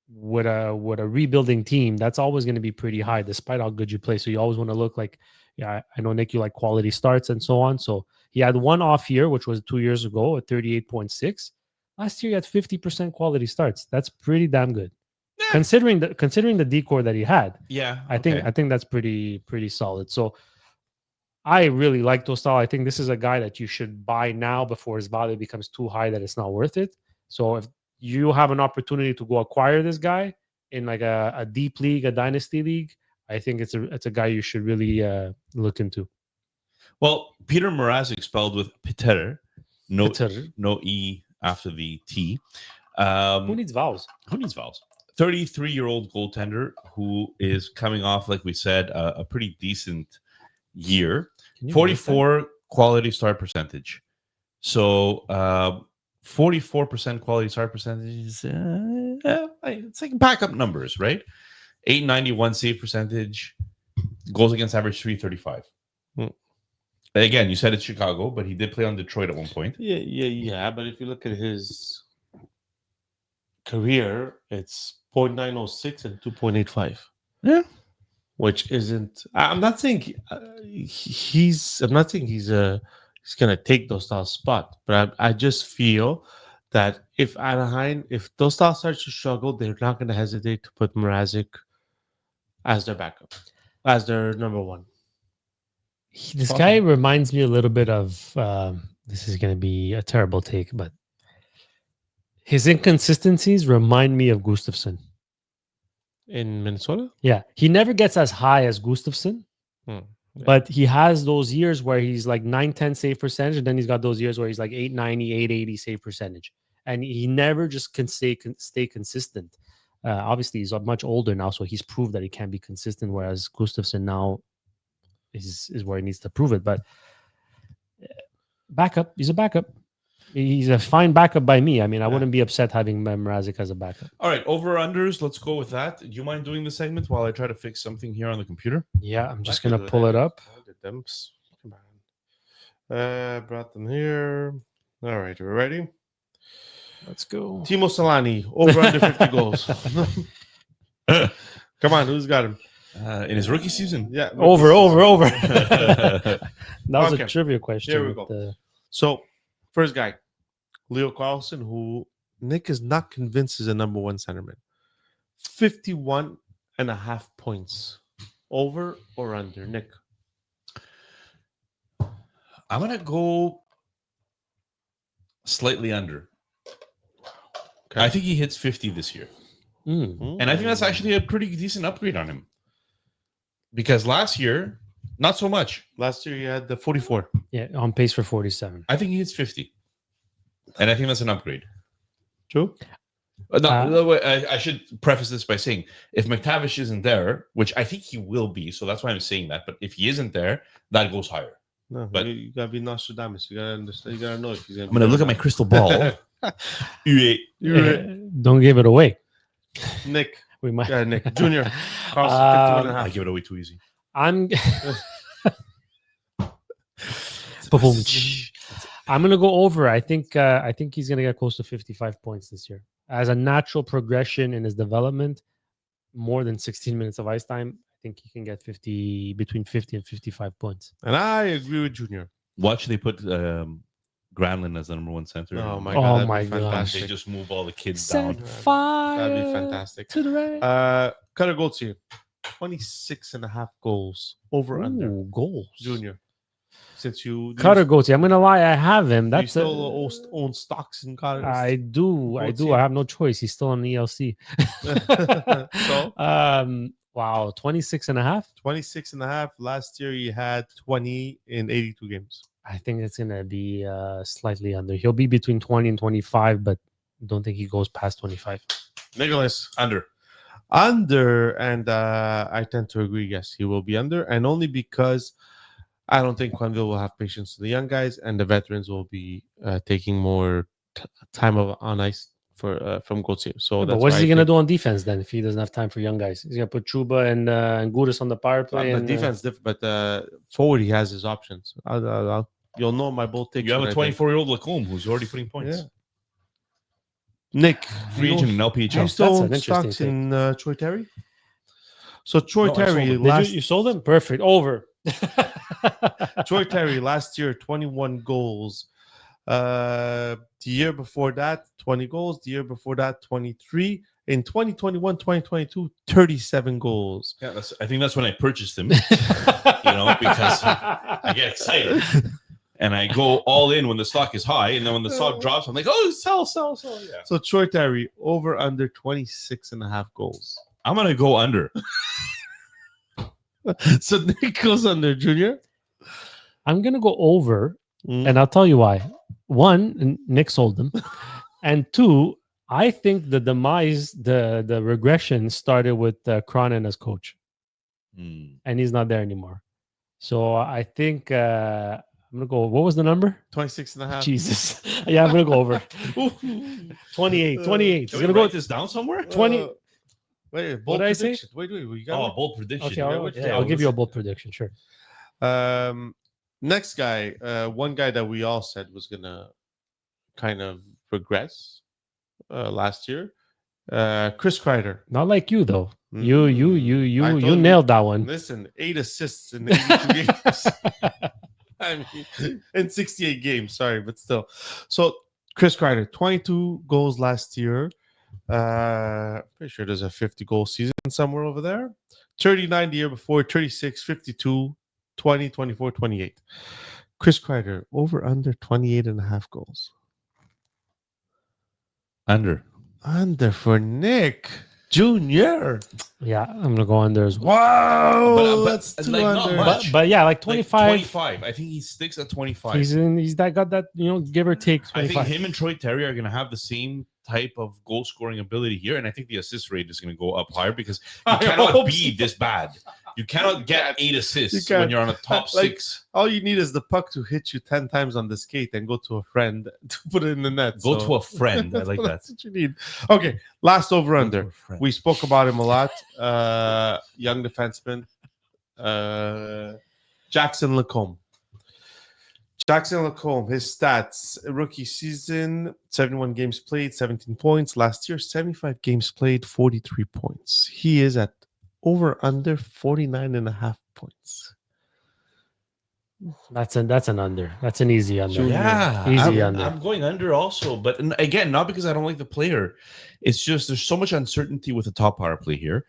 Speaker 2: with a rebuilding team, that's always going to be pretty high, despite how good you play. So you always want to look like, yeah, I know Nick, you like quality starts and so on. So he had one off year, which was 2 years ago at 38.6. Last year he had 50% quality starts. That's pretty damn good, considering the decor that he had.
Speaker 4: Yeah,
Speaker 2: I think that's pretty solid. So I really like Dostal. I think this is a guy that you should buy now before his value becomes too high that it's not worth it. So if you have an opportunity to go acquire this guy in like a deep league, a dynasty league, I think it's a guy you should really look into.
Speaker 4: Well, Peter Mrazek, spelled with Peter, no
Speaker 2: Peter.
Speaker 4: no E after the T.
Speaker 2: Who needs vowels?
Speaker 4: Who needs vowels? 33-year-old goaltender who is coming off, like we said, a pretty decent year.
Speaker 2: Can you
Speaker 4: 44 quality start percentage. So 44% quality start percentage is it's like backup numbers, right? 891 save percentage, goals against average 335. Again, you said it's Chicago, but he did play on Detroit at one point.
Speaker 3: Yeah. But if you look at his career, it's 0.906 and 2.85.
Speaker 4: Yeah.
Speaker 3: Which isn't. I'm not saying he's. I'm not saying he's gonna take Dostal's spot, but I just feel that if Dostal starts to struggle, they're not gonna hesitate to put Mrazek as their backup, as their number one.
Speaker 2: This guy reminds me a little bit of. This is going to be a terrible take, but his inconsistencies remind me of Gustafsson.
Speaker 3: In Minnesota?
Speaker 2: Yeah, he never gets as high as Gustafsson,
Speaker 3: Yeah.
Speaker 2: but he has those years where he's like 910 save percentage, and then he's got those years where he's like 890, 880 save percentage, and he never just can stay consistent. Obviously, he's much older now, so he's proved that he can be consistent, whereas Gustafsson now is where he needs to prove it. But backup, he's a backup. He's a fine backup by me. I mean, I
Speaker 3: Yeah.
Speaker 2: wouldn't be upset having Mrazek as a backup.
Speaker 4: All right, over-unders. Let's go with that. Do you mind doing the segment while I try to fix something here on the computer?
Speaker 2: Yeah, I'm just
Speaker 3: I
Speaker 2: going
Speaker 3: can
Speaker 2: to
Speaker 3: do
Speaker 2: pull it up.
Speaker 3: I did them. Come on. Brought them here. All right, we're ready.
Speaker 2: Let's go.
Speaker 3: Timo Solani, over under 50 goals. Come on, who's got him?
Speaker 4: In his rookie season.
Speaker 3: Yeah,
Speaker 2: Over.
Speaker 3: rookies.
Speaker 2: That was
Speaker 3: Okay,
Speaker 2: a trivia question.
Speaker 3: here we go. So, first guy, Leo Carlson, who Nick is not convinced is a number one centerman. 51.5 points. Over or under, Nick?
Speaker 4: I'm gonna go slightly under.
Speaker 3: Okay.
Speaker 4: I think he hits 50 this year. And I think that's actually a pretty decent upgrade on him. Because last year, not so much.
Speaker 3: Last year he had the 44.
Speaker 2: Yeah, on pace for 47.
Speaker 4: I think he hits 50. And I think that's an upgrade.
Speaker 3: True.
Speaker 4: I should preface this by saying if McTavish isn't there, which I think he will be, so that's why I'm saying that. But if he isn't there, that goes higher.
Speaker 3: No,
Speaker 4: But-
Speaker 3: you gotta be Nostradamus. You gotta understand. You gotta know if he's gonna.
Speaker 4: I'm going to look at my crystal ball.
Speaker 2: Don't give it away.
Speaker 3: Nick.
Speaker 2: We might.
Speaker 3: Yeah, Nick Junior. Carlson, 51.5.
Speaker 4: I give it away too easy.
Speaker 2: I'm. Ba-boom. I'm gonna go over. I think he's gonna get close to 55 points this year as a natural progression in his development. More than 16 minutes of ice time. I think he can get between 50 and 55 points.
Speaker 3: And I agree with Junior.
Speaker 4: Watch they put Granlund as the number one center.
Speaker 3: Oh my
Speaker 2: Oh
Speaker 3: god. that'd
Speaker 2: my
Speaker 3: be
Speaker 2: God.
Speaker 3: fantastic.
Speaker 4: They just move all the kids down.
Speaker 2: Set fire.
Speaker 3: That'd be fantastic.
Speaker 2: To the right.
Speaker 3: Cutter Gauthier, 26.5 goals. Over under.
Speaker 2: Ooh, goals.
Speaker 3: Junior. Since you
Speaker 2: Cutter Gauthier. I'm gonna lie. I have him.
Speaker 3: you
Speaker 2: That's
Speaker 3: still own stocks in Cutter.
Speaker 2: I do. I do.
Speaker 3: Gauthier.
Speaker 2: I have no choice. He's still on the ELC.
Speaker 3: So?
Speaker 2: Wow. 26 and a half.
Speaker 3: 26.5. Last year he had 20 in 82 games.
Speaker 2: I think it's gonna be slightly under. He'll be between 20 and 25, but I don't think he goes past 25.
Speaker 3: Nicholas.
Speaker 4: Under.
Speaker 3: Under, and I tend to agree. Yes, he will be under, and only because I don't think Quenneville will have patience with the young guys, and the veterans will be taking more time on ice from Gauthier. So,
Speaker 2: but
Speaker 3: that's
Speaker 2: what's
Speaker 3: why
Speaker 2: he
Speaker 3: I
Speaker 2: gonna
Speaker 3: think
Speaker 2: do on defense then if he doesn't have time for young guys? He's gonna put Chuba and Gudis on the power play.
Speaker 3: the
Speaker 2: And
Speaker 3: defense different, but forward he has his options. You'll know my bold takes.
Speaker 4: You have
Speaker 3: when
Speaker 4: a
Speaker 3: I think.
Speaker 4: 24-year-old Lacombe who's already putting points.
Speaker 3: Yeah. Nick,
Speaker 4: Free
Speaker 3: you
Speaker 4: agent in
Speaker 3: don't-
Speaker 4: LPHL.
Speaker 3: you still
Speaker 2: That's
Speaker 3: own
Speaker 2: an interesting
Speaker 3: stocks in Troy Terry? So
Speaker 4: No,
Speaker 3: Troy
Speaker 4: I sold
Speaker 3: Terry
Speaker 4: him.
Speaker 3: last
Speaker 2: you sold him? Perfect. Over.
Speaker 3: Troy Terry last year 21 goals. The year before that 20 goals. The year before that 23. In 2021, 2022, 37 goals.
Speaker 4: Yeah, I think that's when I purchased him. Because I get excited and I go all in when the stock is high, and then when the stock drops, I'm like, oh, sell. Yeah.
Speaker 3: So Troy Terry over under 26.5 goals.
Speaker 4: I'm gonna go under.
Speaker 3: So Nick goes under, Junior.
Speaker 2: I'm gonna go over,
Speaker 3: Mm.
Speaker 2: and I'll tell you why. One, Nick sold him, and two, I think the demise, the regression started with Cronin as coach, and he's not there anymore. So I think I'm gonna go. What was the number?
Speaker 3: 26.5.
Speaker 2: Jesus. Yeah, I'm gonna go over. 28. 28.
Speaker 4: Can
Speaker 2: He's
Speaker 4: we
Speaker 2: gonna go
Speaker 4: write this down somewhere?
Speaker 2: 20.
Speaker 3: Wait,
Speaker 2: What
Speaker 3: bold
Speaker 2: did I say?
Speaker 3: prediction. Wait, we got
Speaker 4: Oh, bold prediction.
Speaker 2: Okay,
Speaker 4: Yeah,
Speaker 2: I'll give you a bold prediction. Sure.
Speaker 3: Next guy, one guy that we all said was gonna kind of regress last year. Chris Kreider.
Speaker 2: Not like you though.
Speaker 3: Mm. I
Speaker 2: You
Speaker 3: told
Speaker 2: nailed that one.
Speaker 3: Listen, 8 assists in 82 games. I mean, in 68 games, sorry, but still. So Chris Kreider, 22 goals last year. Pretty sure there's a 50 goal season somewhere over there. 39 the year before, 36, 52, 20, 24, 28. Chris Kreider, over under 28.5 goals.
Speaker 4: Under.
Speaker 3: Under for Nick Junior.
Speaker 2: Yeah, I'm gonna go under as well.
Speaker 3: Wow,
Speaker 4: But-
Speaker 3: that's two
Speaker 4: like, not
Speaker 3: under.
Speaker 4: much.
Speaker 2: But yeah, like
Speaker 4: Like
Speaker 2: 25.
Speaker 4: 25. I think he sticks at 25.
Speaker 2: He's got that give or take
Speaker 4: I
Speaker 2: 25.
Speaker 4: think him and Troy Terry are going to have the same type of goal scoring ability here, and I think the assist rate is going to go up higher because he
Speaker 3: I
Speaker 4: cannot
Speaker 3: hope
Speaker 4: be this bad. You cannot get 8 assists
Speaker 3: You
Speaker 4: when
Speaker 3: can't.
Speaker 4: you're on a top
Speaker 3: Like,
Speaker 4: 6.
Speaker 3: All you need is the puck to hit you 10 times on the skate and go to a friend to put it in the net.
Speaker 4: Go to a friend. I like that.
Speaker 3: That's what you need. Okay, last over
Speaker 4: Go to
Speaker 3: under.
Speaker 4: a friend.
Speaker 3: We spoke about him a lot. Young defenseman. Jackson Lacombe. Jackson Lacombe, his stats, rookie season, 71 games played, 17 points. Last year, 75 games played, 43 points. He is at over under 49.5 points.
Speaker 2: That's an under. That's an easy under.
Speaker 3: Junior.
Speaker 4: Yeah,
Speaker 2: Easy
Speaker 4: I'm,
Speaker 2: under.
Speaker 4: I'm going under also, but again, not because I don't like the player. It's just there's so much uncertainty with the top power play here,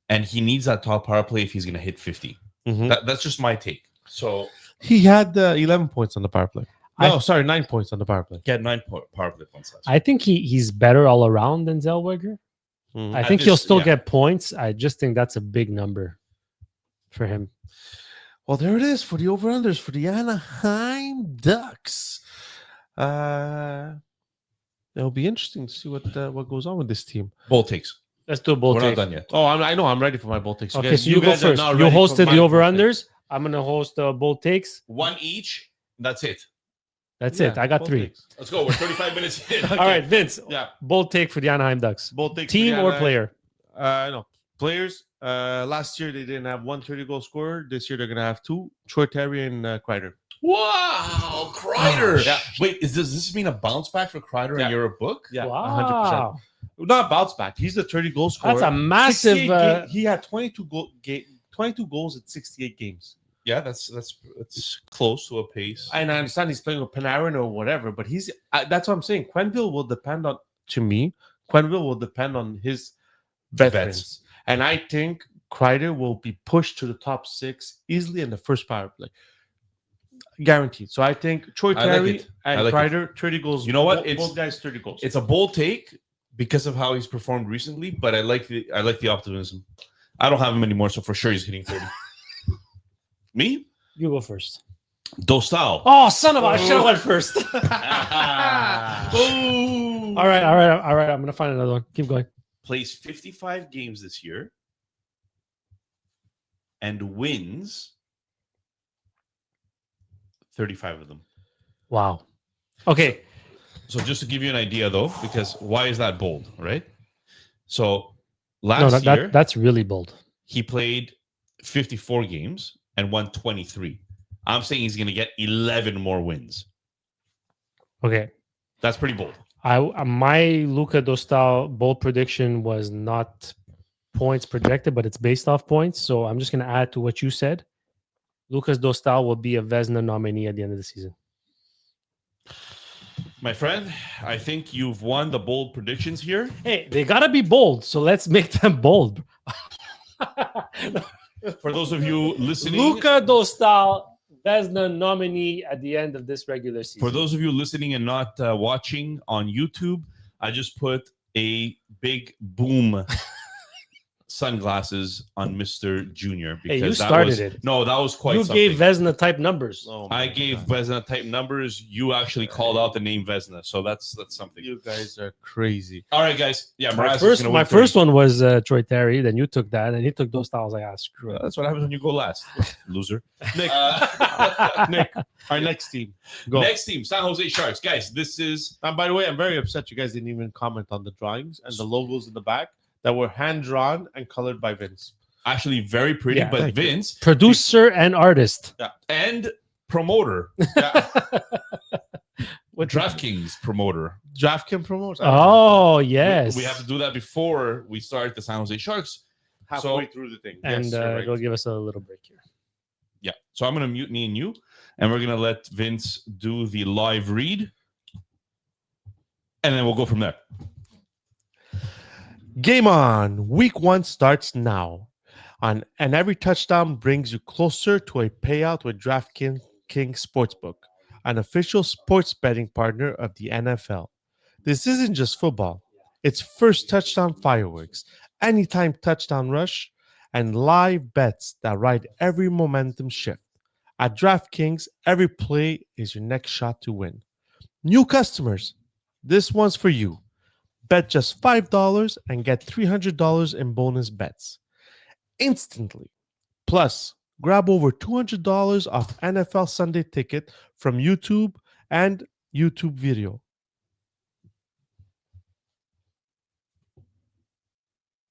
Speaker 4: and he needs that top power play if he's going to hit 50.
Speaker 3: Mhm.
Speaker 4: That's just my take. So
Speaker 3: He had 11 points on the power play.
Speaker 2: I-
Speaker 3: No, sorry, 9 points on the power play.
Speaker 4: get 9 power play points last.
Speaker 2: I think he's better all around than Zellweger.
Speaker 3: Mhm.
Speaker 2: I
Speaker 4: At
Speaker 2: think he'll
Speaker 4: this-
Speaker 2: still
Speaker 4: yeah.
Speaker 2: get points. I just think that's a big number for him.
Speaker 3: Well, there it is for the over-unders for the Anaheim Ducks. It'll be interesting to see what goes on with this team.
Speaker 4: Bold takes.
Speaker 2: Let's do a bold
Speaker 4: We're not
Speaker 2: take.
Speaker 4: done yet.
Speaker 3: Oh, I know. I'm ready for my bold takes.
Speaker 2: Okay, so you go
Speaker 3: guys are
Speaker 2: first.
Speaker 3: not
Speaker 2: You
Speaker 3: ready for
Speaker 2: hosted
Speaker 3: my
Speaker 2: the
Speaker 3: bold
Speaker 2: over-unders.
Speaker 3: takes.
Speaker 2: I'm gonna host bold takes.
Speaker 4: 1 each. That's it.
Speaker 2: That's
Speaker 3: Yeah,
Speaker 2: it. I got
Speaker 3: bold
Speaker 2: 3.
Speaker 3: takes.
Speaker 4: Let's go. We're 35 minutes in.
Speaker 2: All right, Vince.
Speaker 3: Yeah,
Speaker 2: Bold take for the Anaheim Ducks.
Speaker 3: bold takes. for
Speaker 2: Team
Speaker 3: the
Speaker 2: or
Speaker 3: Anaheim-
Speaker 2: player?
Speaker 3: No, players. Last year they didn't have one 30-goal scorer. This year they're gonna have 2: Troy Terry and Kreider.
Speaker 4: Wow, Kreider.
Speaker 3: Yeah.
Speaker 4: Wait, does this mean a bounce back for Kreider
Speaker 3: Yeah.
Speaker 4: in your book?
Speaker 3: Yeah,
Speaker 2: Wow.
Speaker 3: 100%. Not bounce back. He's the 30-goal scorer.
Speaker 2: That's a massive.
Speaker 3: 68 he had 22 goals at 68 games.
Speaker 4: Yeah, that's close to a pace.
Speaker 3: And I understand he's playing with Panarin or whatever, but he's that's what I'm saying. Quenneville will depend on, to me, Quenneville will depend on his veterans. And I think Kreider will be pushed to the top 6 easily in the first power play. Guaranteed. So I think Troy
Speaker 4: I like
Speaker 3: Terry
Speaker 4: it.
Speaker 3: and
Speaker 4: I like
Speaker 3: Kreider, 30 goals.
Speaker 4: You know what?
Speaker 3: Both guys 30 goals.
Speaker 4: It's a bold take because of how he's performed recently, but I like the optimism. I don't have him anymore, so for sure he's hitting 30. Me?
Speaker 2: You go first.
Speaker 4: Dostal.
Speaker 2: Oh, son of a! I should have went first.
Speaker 4: Ooh.
Speaker 2: All right. I'm gonna find another one. Keep going.
Speaker 4: Plays 55 games this year and wins 35 of them.
Speaker 2: Wow. Okay.
Speaker 4: So just to give you an idea, though, because why is that bold, right? So
Speaker 2: No,
Speaker 4: last year
Speaker 2: that's really bold.
Speaker 4: he played 54 games and won 23. I'm saying he's going to get 11 more wins.
Speaker 2: Okay.
Speaker 4: That's pretty bold.
Speaker 2: My Luka Dostal bold prediction was not points projected, but it's based off points. So I'm just going to add to what you said. Lucas Dostal will be a Vezina nominee at the end of the season.
Speaker 4: My friend, I think you've won the bold predictions here.
Speaker 2: Hey, they gotta be bold, so let's make them bold.
Speaker 4: For those of you listening,
Speaker 2: Luka Dostal, Vezina nominee at the end of this regular season.
Speaker 4: for those of you listening and not watching on YouTube, I just put a big boom sunglasses on Mr. Junior
Speaker 2: Hey, you
Speaker 4: that
Speaker 2: started
Speaker 4: was,
Speaker 2: it.
Speaker 4: No, that was quite
Speaker 2: you
Speaker 4: something.
Speaker 2: gave Vezina type numbers.
Speaker 3: Oh
Speaker 4: I
Speaker 3: my
Speaker 4: gave
Speaker 3: God.
Speaker 4: Vezina type numbers. You actually called out the name Vezina, so that's something.
Speaker 3: You guys are crazy.
Speaker 4: All right, guys. Yeah,
Speaker 2: My
Speaker 4: Mraz is
Speaker 2: first,
Speaker 4: gonna
Speaker 2: my
Speaker 4: win
Speaker 2: first
Speaker 4: 30.
Speaker 2: one was Troy Terry. Then you took that, and he took Dostal. I was like, screw it.
Speaker 4: That's what happens when you go last, loser.
Speaker 3: Nick,
Speaker 4: Uh,
Speaker 3: Nick, our next team. Go.
Speaker 4: Next team, San Jose Sharks. Guys, this is
Speaker 3: And by the way, I'm very upset you guys didn't even comment on the drawings and the logos in the back that were hand drawn and colored by Vince.
Speaker 4: actually very pretty,
Speaker 2: Yeah,
Speaker 4: but
Speaker 3: thank you.
Speaker 4: Vince
Speaker 2: Producer and artist.
Speaker 4: and promoter,
Speaker 2: What
Speaker 4: DraftKings promoter.
Speaker 3: DraftKings promos.
Speaker 2: Oh yes.
Speaker 4: We have to do that before we start the San Jose Sharks.
Speaker 3: halfway through the thing.
Speaker 2: and
Speaker 3: Yes, you're right.
Speaker 2: it'll give us a little break here.
Speaker 4: Yeah. So I'm going to mute me and you, and we're going to let Vince do the live read, and then we'll go from there.
Speaker 3: Game on. Week 1 starts now. And every touchdown brings you closer to a payout with DraftKings Sportsbook, an official sports betting partner of the NFL. This isn't just football. It's first touchdown fireworks, anytime touchdown rush, and live bets that ride every momentum shift. At DraftKings, every play is your next shot to win. New customers, this one's for you. Bet just $5 and get $300 in bonus bets instantly. Plus, grab over $200 off NFL Sunday Ticket from YouTube and YouTube Video.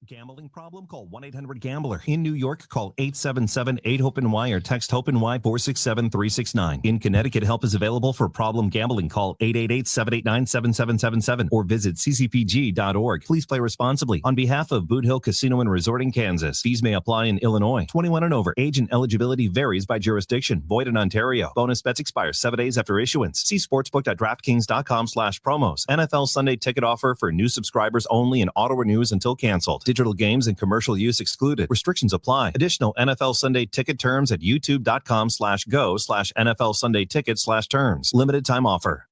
Speaker 5: Gambling problem? Call 1-800-GAMBLER. In New York, call 877-8-HOPE-NY or text HOPE-NY 467-369. In Connecticut, help is available for problem gambling. Call 888-789-7777 or visit ccpg.org. Please play responsibly. On behalf of Boot Hill Casino and Resort in Kansas, fees may apply in Illinois. 21 and over. Age and eligibility varies by jurisdiction. Void in Ontario. Bonus bets expire 7 days after issuance. See sportsbook.draftkings.com/promos. NFL Sunday Ticket offer for new subscribers only and auto renews until canceled. Digital games and commercial use excluded. Restrictions apply. Additional NFL Sunday Ticket terms at youtube.com/go/NFL Sunday Ticket/terms. Limited time offer.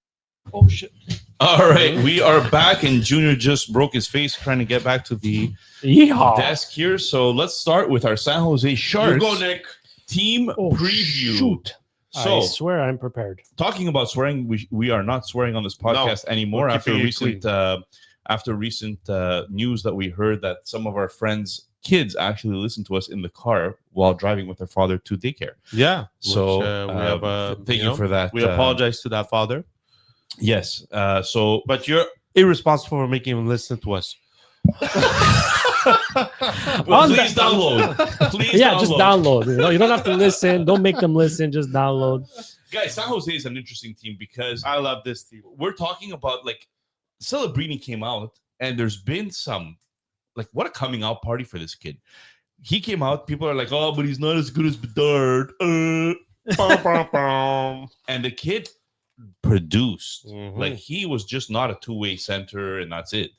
Speaker 4: Oh, shit. All right. We are back, and Junior just broke his face trying to get back to the
Speaker 2: Yeehaw.
Speaker 4: desk here. So let's start with our San Jose Sharks
Speaker 3: You go, Nick.
Speaker 4: team preview.
Speaker 2: Shoot.
Speaker 4: So,
Speaker 2: I swear I'm prepared.
Speaker 4: talking about swearing, we are not swearing on this podcast anymore
Speaker 3: we're
Speaker 4: after
Speaker 3: keeping it
Speaker 4: recent news that we heard that some of our friends' kids actually listen to us in the car while driving with their father to daycare.
Speaker 3: Yeah.
Speaker 4: So
Speaker 3: we have
Speaker 4: thank you for that.
Speaker 3: We apologize to that father.
Speaker 4: Yes.
Speaker 3: But you're irresponsible for making him listen to us.
Speaker 4: Well, please download. Please
Speaker 2: Just download. You don't have to listen. Don't make them listen. Just download.
Speaker 4: Guys, San Jose is an interesting team because
Speaker 3: I love this team.
Speaker 4: we're talking about like Celebrini came out and there's been some like what a coming out party for this kid. He came out, people are like, oh, but he's not as good as Bedard. And the kid produced.
Speaker 3: Mhm.
Speaker 4: Like he was just not a two-way center and that's it.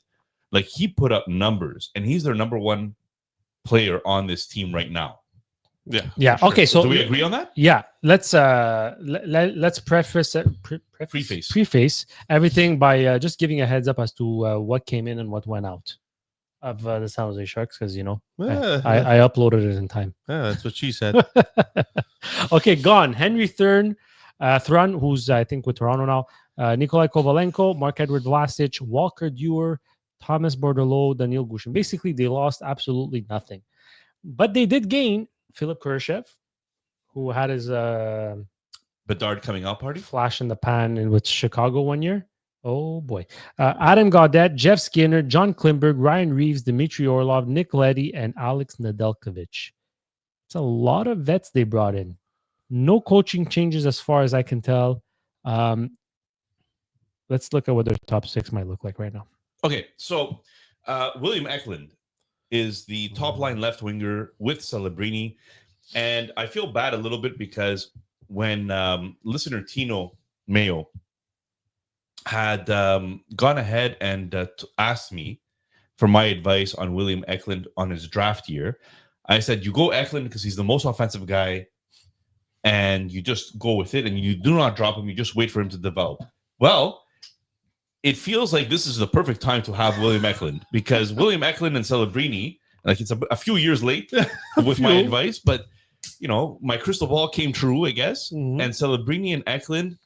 Speaker 4: Like he put up numbers and he's their number one player on this team right now.
Speaker 3: Yeah.
Speaker 2: Yeah.
Speaker 4: For
Speaker 2: Okay.
Speaker 4: sure.
Speaker 2: So
Speaker 4: do we agree on that?
Speaker 2: Yeah, let's let's preface everything by just giving a heads up as to what came in and what went out of the San Jose Sharks, because I uploaded it in time.
Speaker 3: Yeah, that's what she said.
Speaker 2: Okay, gone. Henry Thurn, who's I think with Toronto now. Nikolai Kovalenko, Mark-Edward Vlasic, Walker Duehr, Thomas Bordelot, Daniil Gushin. Basically, they lost absolutely nothing, but they did gain Philip Kurashev, who had his
Speaker 4: Bedard coming out party.
Speaker 2: flash in the pan with Chicago one year. Oh boy. Adam Gaudette, Jeff Skinner, John Klimberg, Ryan Reeves, Dmitry Orlov, Nick Leddy, and Alex Nedeljkovic. It's a lot of vets they brought in. No coaching changes as far as I can tell. Let's look at what their top six might look like right now.
Speaker 4: Okay, so William Eklund is the top line left winger with Celebrini. And I feel bad a little bit because when listener Tino Mayo had gone ahead and asked me for my advice on William Eklund on his draft year, I said, you go Eklund because he's the most offensive guy and you just go with it and you do not drop him. You just wait for him to develop. Well, it feels like this is the perfect time to have William Eklund because William Eklund and Celebrini, like it's a few years late with my advice, but you know, my crystal ball came true, I guess.
Speaker 3: Mhm.
Speaker 4: And Celebrini and Eklund,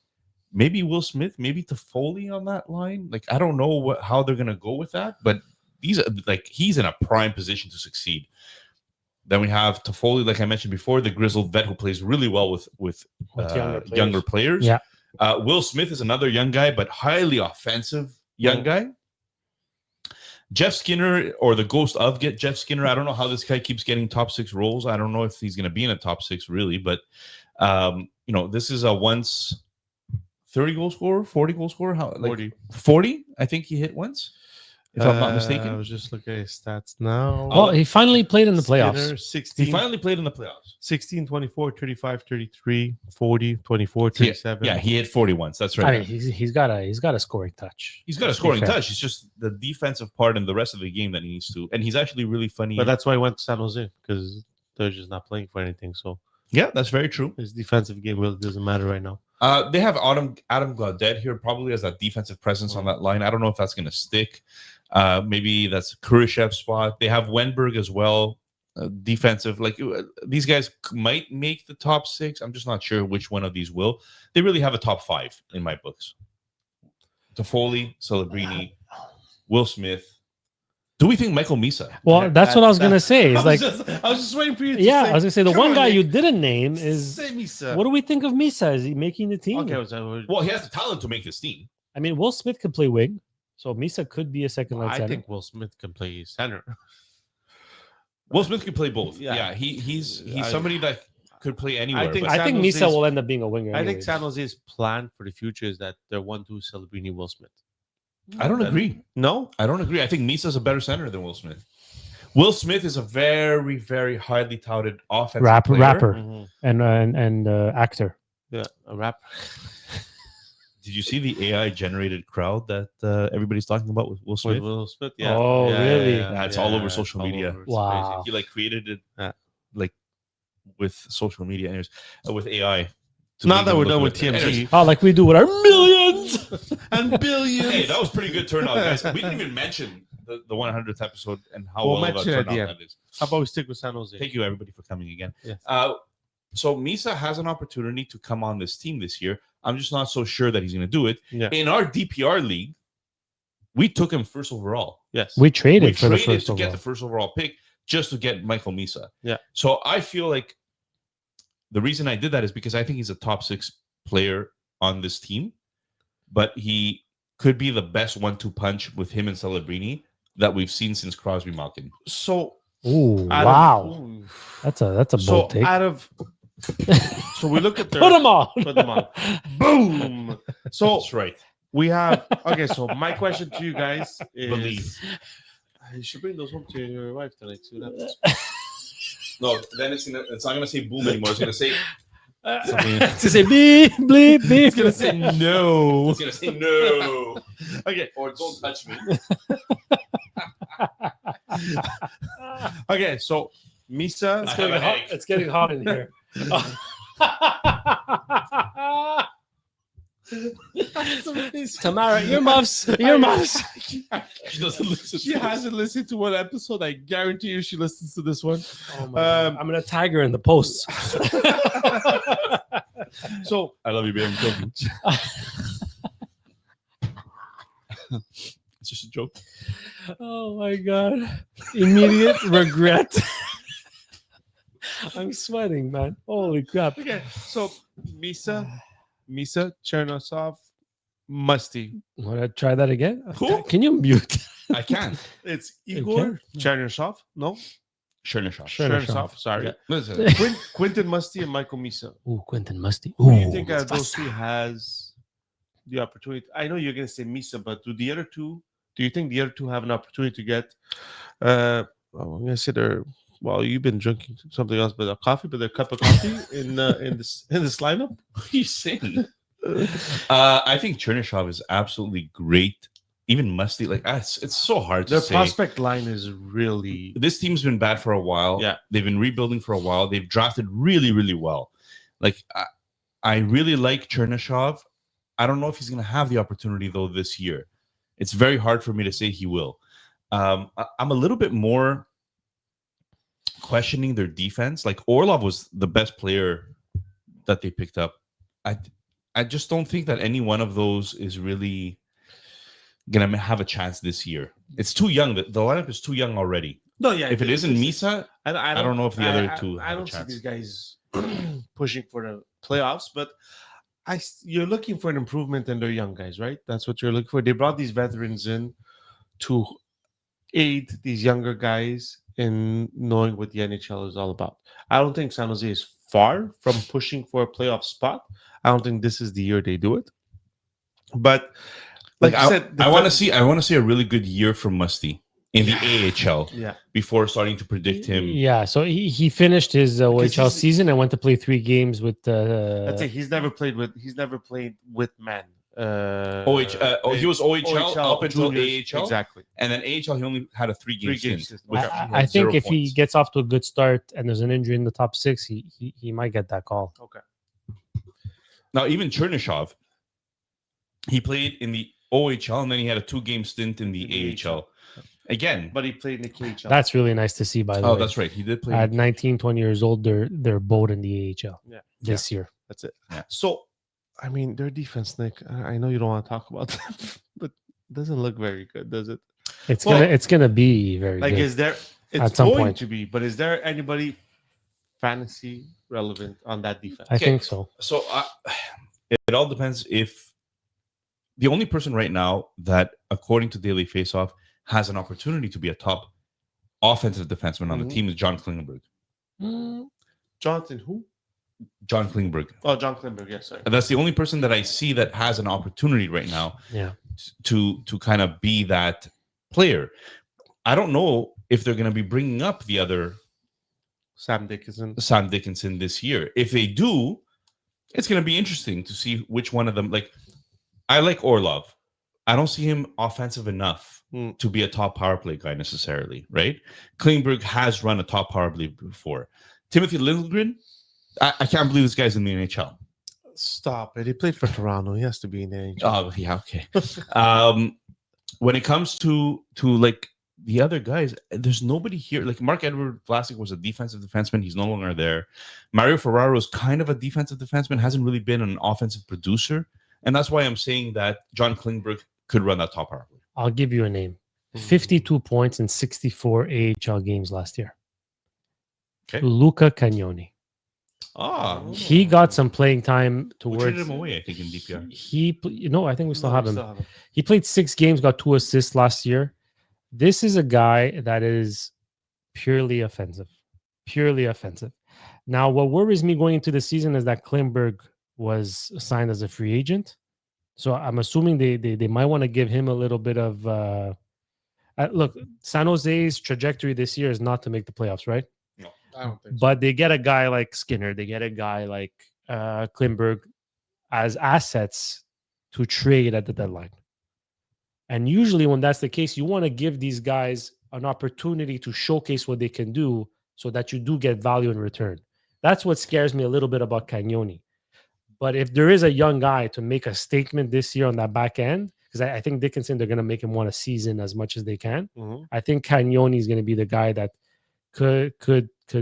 Speaker 4: maybe Will Smith, maybe Toffoli on that line. Like, I don't know how they're going to go with that, but these are like, he's in a prime position to succeed. Then we have Toffoli, like I mentioned before, the grizzled vet who plays really well with younger players.
Speaker 2: Yeah.
Speaker 4: Will Smith is another young guy, but highly offensive young guy. Jeff Skinner, or the ghost of Jeff Skinner. I don't know how this guy keeps getting top six roles. I don't know if he's going to be in a top six really, but you know, this is a once 30 goal scorer, 40 goal scorer. How 40? I think he hit once, if I'm not mistaken.
Speaker 3: I was just looking at his stats now.
Speaker 2: Well, he finally played in the playoffs.
Speaker 3: Skinner, 16,
Speaker 4: He finally played in the playoffs.
Speaker 3: 16, 24, 35, 33, 40, 24, 37.
Speaker 4: Yeah, he hit 40 once. That's right.
Speaker 2: I mean, he's got a scoring touch.
Speaker 4: He's got a
Speaker 2: Let's be
Speaker 4: scoring
Speaker 2: fair.
Speaker 4: touch. It's just the defensive part and the rest of the game that he needs to. And he's actually really funny.
Speaker 3: But that's why he went to San Jose, because they're just not playing for anything. So
Speaker 4: yeah, that's very true.
Speaker 3: his defensive game really doesn't matter right now.
Speaker 4: They have Adam Gaudette here, probably as that defensive presence on that line. I don't know if that's going to stick. Maybe that's Kurashev's spot. They have Wenberg as well, defensive. Like these guys might make the top six. I'm just not sure which one of these will. They really have a top five in my books. Toffoli, Celebrini, Will Smith, Do we think Micheal Misa?
Speaker 2: Well, that's what I was gonna say. It's like,
Speaker 3: I was just waiting for you to
Speaker 2: yeah,
Speaker 3: say,
Speaker 2: I was gonna say the
Speaker 3: "Come
Speaker 2: one
Speaker 3: on,
Speaker 2: guy
Speaker 3: Nick,
Speaker 2: you didn't name is.
Speaker 3: say Misa."
Speaker 2: What do we think of Misa? Is he making the team?
Speaker 3: Okay,
Speaker 4: Well, he has the talent to make this team.
Speaker 2: I mean, Will Smith could play wing, so Misa could be a second line
Speaker 3: I
Speaker 2: center.
Speaker 3: think Will Smith can play center.
Speaker 4: Will Smith can play both.
Speaker 3: Yeah.
Speaker 4: Yeah, he's
Speaker 3: I-
Speaker 4: somebody that could play anywhere.
Speaker 3: think
Speaker 4: but-
Speaker 2: I think
Speaker 3: San
Speaker 2: Misa
Speaker 3: Jose's-
Speaker 2: will end up being a winger.
Speaker 3: I think
Speaker 2: anyways.
Speaker 3: San Jose's plan for the future is that they're 1-2 Celebrini Will Smith.
Speaker 4: I don't agree.
Speaker 3: No,
Speaker 4: I don't agree. I think Misa's a better center than Will Smith. Will Smith is a very, very highly touted offensive player.
Speaker 2: rapper and actor.
Speaker 3: Yeah, a rapper.
Speaker 4: Did you see the AI generated crowd that everybody's talking about with Will
Speaker 3: With
Speaker 4: Smith?
Speaker 3: Will Smith, yeah.
Speaker 2: Oh, really?
Speaker 4: Yeah, it's all over
Speaker 3: it's
Speaker 4: social media.
Speaker 3: over. It's
Speaker 2: Wow.
Speaker 4: He like created it
Speaker 3: Yeah.
Speaker 4: like with social media, anyways, with AI. to
Speaker 3: Now
Speaker 4: make
Speaker 3: that
Speaker 4: them
Speaker 3: we're
Speaker 4: look
Speaker 3: done
Speaker 4: good.
Speaker 3: with TMZ
Speaker 4: Anyways,
Speaker 2: Oh, like we do with our millions.
Speaker 3: and billions.
Speaker 4: hey, that was pretty good turnout, guys. We didn't even mention the 100th episode and how
Speaker 3: We'll
Speaker 4: well of a
Speaker 3: mention it at the
Speaker 4: turnout
Speaker 3: end.
Speaker 4: that is.
Speaker 3: How about we stick with San Jose?
Speaker 4: Thank you, everybody, for coming again.
Speaker 3: Yes.
Speaker 4: So Misa has an opportunity to come on this team this year. I'm just not so sure that he's going to do it.
Speaker 3: Yeah.
Speaker 4: In our DPR league, we took him first overall.
Speaker 3: Yes.
Speaker 2: We traded
Speaker 4: We
Speaker 2: for the
Speaker 4: traded
Speaker 2: first
Speaker 4: to get
Speaker 2: overall.
Speaker 4: the first overall pick just to get Micheal Misa.
Speaker 3: Yeah.
Speaker 4: So I feel like the reason I did that is because I think he's a top 6 player on this team, but he could be the best 1-2 punch with him and Celebrini that we've seen since Crosby Malkin.
Speaker 3: So
Speaker 2: Ooh,
Speaker 3: out
Speaker 2: wow.
Speaker 3: of,
Speaker 2: That's a
Speaker 3: so
Speaker 2: bold take.
Speaker 3: out of so we look at their
Speaker 2: Put them on.
Speaker 3: Put them on. Boom. So
Speaker 4: That's right.
Speaker 3: we have okay. So my question to you guys is:
Speaker 4: Believe.
Speaker 3: You should bring those home to your wife tonight. See what happens.
Speaker 4: No, then it's not going to say boom anymore. It's going to say
Speaker 2: To say beep, bleep, beep.
Speaker 3: It's gonna say no.
Speaker 4: it's going to say no
Speaker 3: Okay.
Speaker 4: or don't touch me.
Speaker 3: Okay. So Misa.
Speaker 4: I have a headache.
Speaker 2: It's getting hot in here. Tamara, earmuffs. Earmuffs.
Speaker 4: She doesn't listen.
Speaker 3: She hasn't listened to one episode. I guarantee you, she listens to this one.
Speaker 2: Oh my God. I'm gonna tag her in the posts.
Speaker 3: So
Speaker 4: I love you, baby. I'm joking. It's just a joke.
Speaker 2: Oh my God. Immediate regret. I'm sweating, man. Holy crap.
Speaker 3: okay. So Misa, Chernosov, Musty.
Speaker 2: Want to try that again?
Speaker 4: Who?
Speaker 2: Can you mute?
Speaker 4: I can.
Speaker 3: It's
Speaker 2: You
Speaker 3: Igor Chernosov. No,
Speaker 4: Chernyshov.
Speaker 3: Chernosov. Sorry.
Speaker 4: Yeah. Listen.
Speaker 3: Quentin Musty and Micheal Misa.
Speaker 2: Ooh, Quentin Musty.
Speaker 3: Who do
Speaker 2: Ooh,
Speaker 3: you think out of
Speaker 2: that's
Speaker 3: those two has the opportunity? I know you're going to say Misa, but do the other two? Do you think the other two have an opportunity to get? I'm going to say they're. Well, you've been drinking something else, but a coffee, but a cup of coffee in this lineup.
Speaker 4: What are you saying? I think Chernyshov is absolutely great. Even Musty, like it's so hard to
Speaker 3: Their
Speaker 4: say.
Speaker 3: prospect line is really.
Speaker 4: This team's been bad for a while.
Speaker 3: Yeah.
Speaker 4: They've been rebuilding for a while. They've drafted really, really well. Like I really like Chernyshov. I don't know if he's going to have the opportunity though this year. It's very hard for me to say he will. I'm a little bit more questioning their defense. Like Orlov was the best player that they picked up. I just don't think that any one of those is really gonna have a chance this year. It's too young. The lineup is too young already.
Speaker 3: No, yeah.
Speaker 4: If it isn't Misa,
Speaker 3: I
Speaker 4: don't know if the other two
Speaker 3: I
Speaker 4: have a
Speaker 3: don't see
Speaker 4: chance.
Speaker 3: these guys pushing for the playoffs, but you're looking for an improvement in their young guys, right? That's what you're looking for. They brought these veterans in to aid these younger guys in knowing what the NHL is all about. I don't think San Jose is far from pushing for a playoff spot. I don't think this is the year they do it. But like I said,
Speaker 4: I want to see a really good year from Musty in the AHL
Speaker 3: yeah.
Speaker 4: before starting to predict him.
Speaker 2: Yeah, so he finished his OHL
Speaker 3: he's-
Speaker 2: season and went to play 3 games with.
Speaker 3: That's it. He's never played with men.
Speaker 4: He was OHL up until
Speaker 3: juniors,
Speaker 4: AHL.
Speaker 3: Exactly.
Speaker 4: And then AHL, he only had a 3-game stint.
Speaker 3: stint.
Speaker 4: which he
Speaker 2: I
Speaker 4: had
Speaker 2: think
Speaker 4: 0
Speaker 2: if he
Speaker 4: points.
Speaker 2: gets off to a good start and there's an injury in the top 6, he might get that call.
Speaker 3: Okay.
Speaker 4: Now, even Chernyshov, he played in the OHL and then he had a 2-game stint in the AHL. Again,
Speaker 3: But he played in the KHL.
Speaker 2: That's really nice to see, by the way.
Speaker 4: that's right. He did play.
Speaker 2: At 19, 20 years old, they're both in the AHL
Speaker 3: Yeah.
Speaker 2: this year.
Speaker 3: That's it.
Speaker 4: Yeah.
Speaker 3: So, I mean, their defense, Nick. I know you don't want to talk about them, but it doesn't look very good, does it?
Speaker 2: It's gonna be very
Speaker 3: Like,
Speaker 2: good.
Speaker 3: is there? It's
Speaker 2: At some
Speaker 3: going
Speaker 2: point.
Speaker 3: to be, but is there anybody fantasy relevant on that defense?
Speaker 2: I think so.
Speaker 4: So it all depends if the only person right now that, according to Daily Faceoff, has an opportunity to be a top offensive defenseman on the
Speaker 3: Mhm.
Speaker 4: team is John Klingberg.
Speaker 3: Jonathan, who?
Speaker 4: John Klingberg.
Speaker 3: Oh, John Klimberg. Yes, sorry.
Speaker 4: And that's the only person that I see that has an opportunity right now
Speaker 2: Yeah.
Speaker 4: to kind of be that player. I don't know if they're going to be bringing up the other
Speaker 3: Sam Dickinson.
Speaker 4: Sam Dickinson this year. If they do, it's going to be interesting to see which one of them. Like, I like Orlov. I don't see him offensive enough to be a top power play guy necessarily, right? Klingberg has run a top power play before. Timothy Liljegren, I can't believe this guy's in the NHL.
Speaker 3: Stop it. He played for Toronto. He has to be in the NHL.
Speaker 4: Oh, yeah, okay. When it comes to like the other guys, there's nobody here. Like Mark-Edward Vlasic was a defensive defenseman. He's no longer there. Mario Ferraro is kind of a defensive defenseman, hasn't really been an offensive producer. And that's why I'm saying that John Klingberg could run that top power play.
Speaker 2: I'll give you a name. 52 points in 64 AHL games last year.
Speaker 4: Okay.
Speaker 2: Luca Cagnoni. He got some playing time
Speaker 4: We
Speaker 2: towards.
Speaker 4: traded him away, I think, in DPR.
Speaker 2: I think we still have him. He played 6 games, got 2 assists last year. This is a guy that is purely offensive. Purely offensive. Now, what worries me going into the season is that Klingberg was signed as a free agent. So I'm assuming they might want to give him a little bit of look, San Jose's trajectory this year is not to make the playoffs, right?
Speaker 4: No,
Speaker 3: I don't think so.
Speaker 2: But they get a guy like Skinner, they get a guy like Klingberg as assets to trade at the deadline. And usually when that's the case, you want to give these guys an opportunity to showcase what they can do so that you do get value in return. That's what scares me a little bit about Cagnoni. But if there is a young guy to make a statement this year on that back end, because I think Dickinson, they're going to make him want a season as much as they can. I think Cagnoni is going to be the guy that could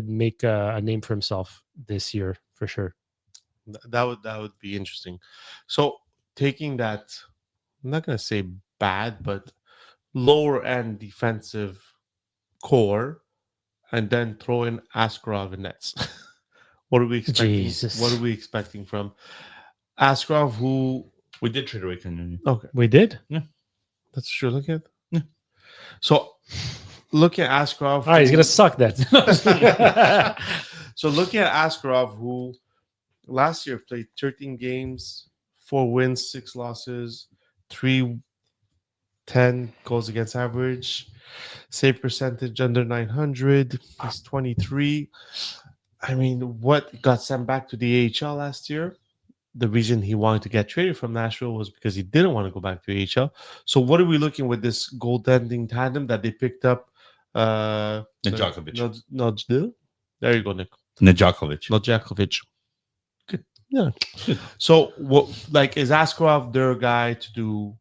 Speaker 2: make a name for himself this year for sure.
Speaker 3: That would be interesting. So taking that, I'm not going to say bad, but lower end defensive core, and then throw in Askarov and nets. What are we expecting?
Speaker 2: Jesus.
Speaker 3: What are we expecting from Askarov? Who
Speaker 4: We did trade away Cagnoni.
Speaker 3: okay,
Speaker 2: We did?
Speaker 3: that's true. Look at
Speaker 4: Yeah.
Speaker 3: So look at Askarov.
Speaker 2: All right, he's going to suck that.
Speaker 3: So looking at Askarov, who last year played 13 games, 4 wins, 6 losses, 310 goals against average, save percentage under 900. He's 23. I mean, what got sent back to the AHL last year? The reason he wanted to get traded from Nashville was because he didn't want to go back to AHL. So what are we looking with this goaltending tandem that they picked up?
Speaker 4: Nedeljkovic.
Speaker 3: There you go, Nick.
Speaker 4: Nedeljkovic.
Speaker 3: Nedeljkovic. Good. Yeah. So what, like, is Askarov their guy to do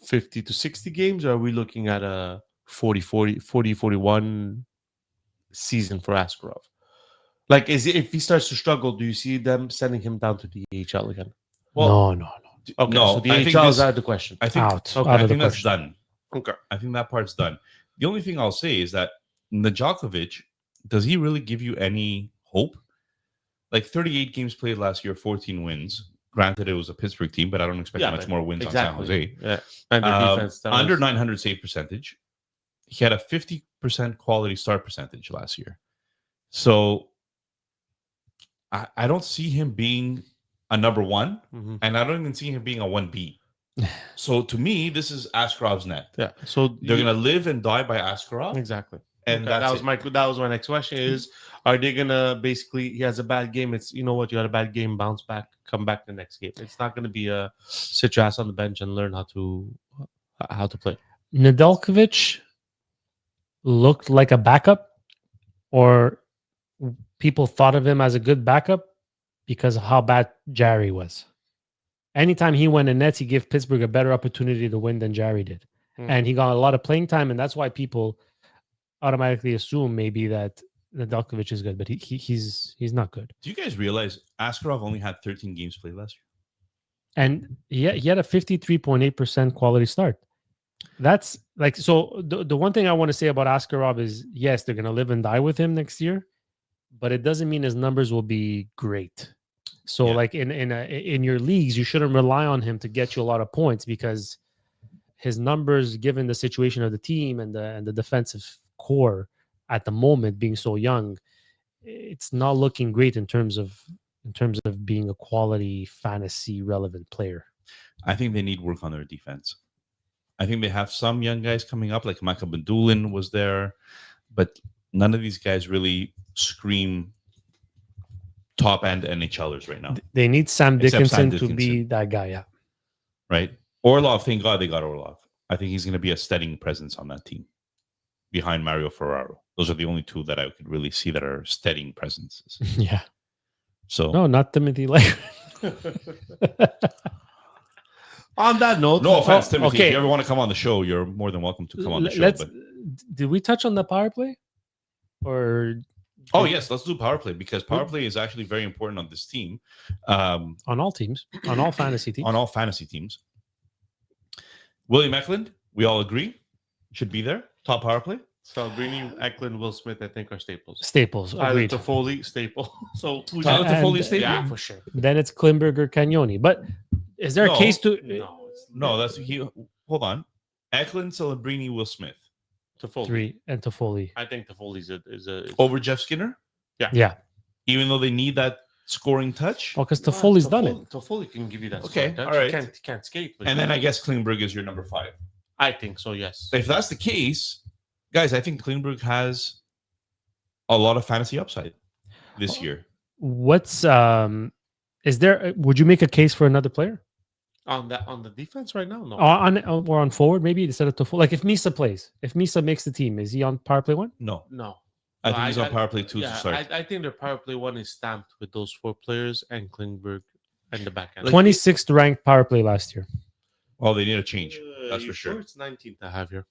Speaker 3: 50 to 60 games, or are we looking at a 40-41 season for Askarov? Like, if he starts to struggle, do you see them sending him down to the AHL again?
Speaker 2: No.
Speaker 3: Okay,
Speaker 4: No,
Speaker 3: so the
Speaker 4: I think
Speaker 3: AHL
Speaker 4: this-
Speaker 3: is out of the question.
Speaker 4: I think
Speaker 2: Out.
Speaker 3: Okay,
Speaker 2: Out
Speaker 4: I
Speaker 2: of the
Speaker 4: think that's
Speaker 2: question.
Speaker 4: done.
Speaker 3: Okay.
Speaker 4: I think that part's done. The only thing I'll say is that Nedeljkovic, does he really give you any hope? Like 38 games played last year, 14 wins. Granted, it was a Pittsburgh team, but I don't expect much
Speaker 3: but
Speaker 4: more wins on San Jose.
Speaker 3: Yeah, and their defense that
Speaker 4: Under
Speaker 3: was-
Speaker 4: 900 save percentage. He had a 50% quality start percentage last year. So I don't see him being a number 1,
Speaker 3: Mhm.
Speaker 4: and I don't even see him being a 1B. So to me, this is Askarov's net.
Speaker 3: Yeah, so
Speaker 4: They're gonna live and die by Askarov,
Speaker 3: exactly.
Speaker 4: and
Speaker 3: Okay,
Speaker 4: that's
Speaker 3: that was my next question: is are they gonna basically, he has a bad game? It's, you know what, you had a bad game, bounce back, come back the next game. It's not gonna be a sit your ass on the bench and learn how to play.
Speaker 2: Nedeljkovic looked like a backup, or people thought of him as a good backup because of how bad Jarry was. Anytime he went in nets, he gave Pittsburgh a better opportunity to win than Jarry did. And he got a lot of playing time, and that's why people automatically assume maybe that Nedeljkovic is good, but he's not good.
Speaker 4: Do you guys realize Askarov only had 13 games played last year?
Speaker 2: And he had a 53.8% quality start. That's like so. The one thing I want to say about Askarov is yes, they're gonna live and die with him next year, but it doesn't mean his numbers will be great. So
Speaker 3: Yeah.
Speaker 2: like in your leagues, you shouldn't rely on him to get you a lot of points because his numbers, given the situation of the team and the defensive core at the moment being so young, it's not looking great in terms of being a quality fantasy relevant player.
Speaker 4: I think they need work on their defense. I think they have some young guys coming up, like Michael Badulin was there, but none of these guys really scream top end NHLers right now,
Speaker 2: They need Sam
Speaker 4: Except Sam
Speaker 2: Dickinson to be
Speaker 4: Dickinson.
Speaker 2: that guy. Yeah.
Speaker 4: right? Orlov, thank God they got Orlov. I think he's going to be a steadying presence on that team behind Mario Ferraro. Those are the only two that I could really see that are steadying presences.
Speaker 2: Yeah.
Speaker 4: So,
Speaker 2: No, not Timothy Leger.
Speaker 3: On that note,
Speaker 4: no offense, Timothy.
Speaker 2: okay.
Speaker 4: If you ever want to come on the show, you're more than welcome to come on the show.
Speaker 2: Let's.
Speaker 4: But
Speaker 2: Did we touch on the power play? Or
Speaker 4: oh yes, let's do power play because power play is actually very important on this team,
Speaker 2: on all teams, on all fantasy teams.
Speaker 4: on all fantasy teams. William Eklund, we all agree, should be there. Top power play.
Speaker 3: Salvini, Eklund, Will Smith, I think are staples.
Speaker 2: Staples.
Speaker 3: Tyler
Speaker 2: Agreed.
Speaker 3: Toffoli, staple. So who's
Speaker 4: Tyler
Speaker 2: And-
Speaker 4: Toffoli staple?
Speaker 3: Yeah, for sure.
Speaker 2: Then it's Klimberg or Cagnoni. But is there
Speaker 4: No,
Speaker 2: a case to?
Speaker 3: No, it's
Speaker 4: No, that's he. Hold on. Eklund, Celebrini, Will Smith
Speaker 3: Toffoli.
Speaker 2: Three and Toffoli.
Speaker 3: I think Toffoli's is a
Speaker 4: over Jeff Skinner,
Speaker 2: Yeah.
Speaker 4: even though they need that scoring touch.
Speaker 2: Well, because Toffoli's done it.
Speaker 3: Toffoli can give you that.
Speaker 4: Okay,
Speaker 3: scoring touch.
Speaker 4: all right.
Speaker 3: He can't skate. But
Speaker 4: And then I guess Klingberg is your number 5.
Speaker 3: I think so. Yes.
Speaker 4: If that's the case, guys, I think Klingberg has a lot of fantasy upside this year.
Speaker 2: What's is there? Would you make a case for another player
Speaker 3: On the defense right now, no.
Speaker 2: or on forward maybe instead of Toffoli? Like if Misa plays, if Misa makes the team, is he on power play 1?
Speaker 4: No,
Speaker 3: No.
Speaker 4: I think he's on power play 2 to start.
Speaker 3: I think their power play 1 is stamped with those 4 players and Klingberg and the back end.
Speaker 2: 26th ranked power play last year.
Speaker 4: Oh, they need a change. That's
Speaker 3: You
Speaker 4: for sure.
Speaker 3: It's 19th I have here.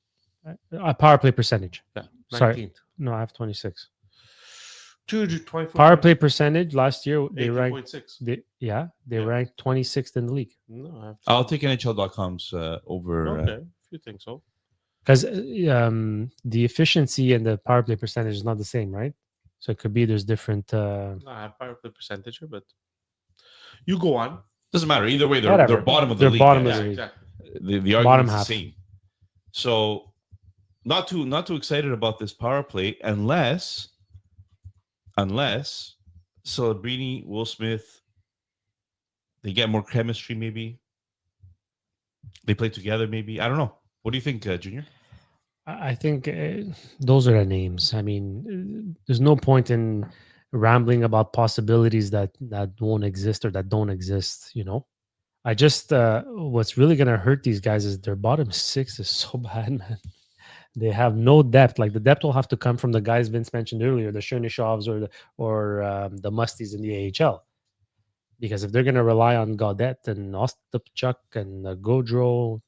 Speaker 2: Power play percentage.
Speaker 3: Yeah, 19th.
Speaker 2: Sorry. No, I have 26.
Speaker 3: 224
Speaker 2: Power play percentage last year they ranked.
Speaker 3: 18.6.
Speaker 2: They
Speaker 3: Yeah.
Speaker 2: ranked 26th in the league
Speaker 3: No, I have
Speaker 4: I'll take NHL.com's over.
Speaker 3: okay, if you think so.
Speaker 2: because the efficiency and the power play percentage is not the same, right? So it could be there's different.
Speaker 3: No, I have power play percentage here, but you go on.
Speaker 4: Doesn't matter. Either way, they're
Speaker 2: Whatever.
Speaker 4: bottom of the
Speaker 2: They're
Speaker 4: league.
Speaker 2: bottom of
Speaker 4: guys.
Speaker 2: the league.
Speaker 3: Exactly.
Speaker 4: The
Speaker 2: Bottom
Speaker 4: argument's
Speaker 2: half.
Speaker 4: the same. So not too excited about this power play unless Celebrini, Will Smith, they get more chemistry. Maybe they play together. Maybe I don't know. What do you think, Junior?
Speaker 2: I think those are the names. I mean, there's no point in rambling about possibilities that won't exist or that don't exist. I just what's really gonna hurt these guys is their bottom 6 is so bad, man. They have no depth. Like the depth will have to come from the guys Vince mentioned earlier, the Chernishovs or the Musties in the AHL. Because if they're gonna rely on Gaudette and Ostapchuk and Gaudreau,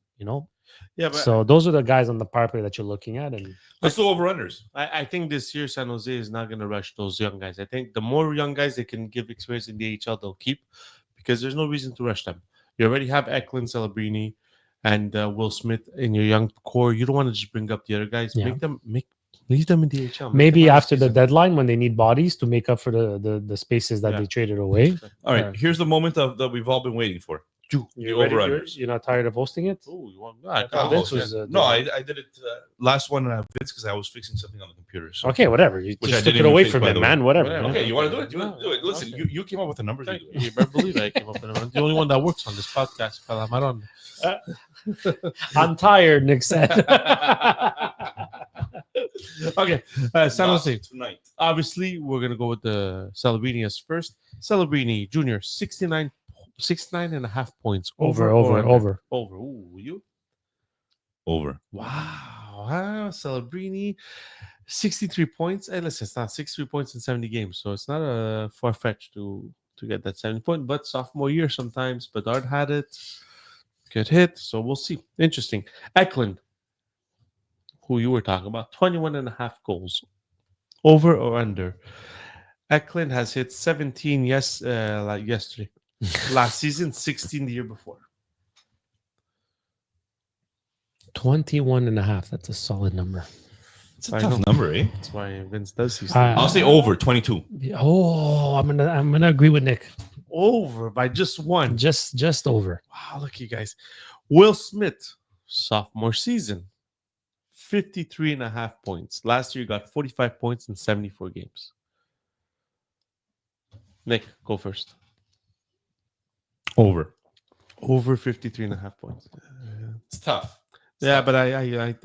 Speaker 3: Yeah, but
Speaker 2: so those are the guys on the power play that you're looking at, and
Speaker 4: Let's do over-unders.
Speaker 3: I think this year San Jose is not going to rush those young guys. I think the more young guys they can give experience in the AHL, they'll keep because there's no reason to rush them. You already have Eklund, Celebrini, and Will Smith in your young core. You don't want to just bring up the other guys.
Speaker 2: Yeah.
Speaker 3: Leave them in the AHL. Make
Speaker 2: maybe
Speaker 3: them
Speaker 2: after the
Speaker 3: season.
Speaker 2: deadline when they need bodies to make up for the spaces that
Speaker 3: Yeah.
Speaker 2: they traded away.
Speaker 4: All right,
Speaker 2: Yeah.
Speaker 4: here's the moment that we've all been waiting for.
Speaker 2: You're
Speaker 4: ready for it?
Speaker 2: You're not tired of hosting it?
Speaker 3: Oh, you want?
Speaker 2: thought
Speaker 4: Oh,
Speaker 2: Vince
Speaker 4: yeah.
Speaker 2: was,
Speaker 4: No, I did it last one Vince because I was fixing something on the computer. So.
Speaker 2: Okay, whatever. You
Speaker 4: Which
Speaker 2: just
Speaker 4: I
Speaker 2: took
Speaker 4: didn't
Speaker 2: it
Speaker 4: even
Speaker 2: away
Speaker 4: fix,
Speaker 2: from
Speaker 4: by
Speaker 2: him,
Speaker 4: the way.
Speaker 2: man. Whatever.
Speaker 3: Whatever.
Speaker 2: man.
Speaker 4: Okay, you want to do it?
Speaker 3: No,
Speaker 4: Do it. Listen,
Speaker 3: okay.
Speaker 4: you came up with the numbers. You do it.
Speaker 3: You better believe I came up with it. I'm the only one that works on this podcast. Calamaron.
Speaker 2: I'm tired, Nick said.
Speaker 3: Okay, San
Speaker 4: Not
Speaker 3: Jose.
Speaker 4: tonight.
Speaker 3: Obviously, we're gonna go with the Celebrini as first. Celebrini Jr. 69 and a half points.
Speaker 2: over.
Speaker 3: Over. Ooh, you?
Speaker 4: Over.
Speaker 3: Wow. Celebrini, 63 points. And listen, it's not 63 points in 70 games, so it's not a far fetch to get that 70 point. But sophomore year sometimes, Bedard had it. Good hit. So we'll see. Interesting. Eklund, who you were talking about, 21 and a half goals. Over or under? Eklund has hit 17 like yesterday. Last season, 16 the year before.
Speaker 2: 21.5. That's a solid number.
Speaker 4: It's a
Speaker 3: I
Speaker 4: tough
Speaker 3: know.
Speaker 4: number, eh?
Speaker 3: That's why Vince does these
Speaker 2: Uh,
Speaker 3: things.
Speaker 4: I'll say over 22.
Speaker 2: Oh, I'm gonna agree with Nick.
Speaker 3: Over by just one.
Speaker 2: Just over.
Speaker 3: Wow, look, you guys. Will Smith, sophomore season, 53.5 points. Last year, he got 45 points in 74 games. Nick, go first.
Speaker 4: Over.
Speaker 3: Over 53.5 points.
Speaker 4: It's tough.
Speaker 3: Yeah, but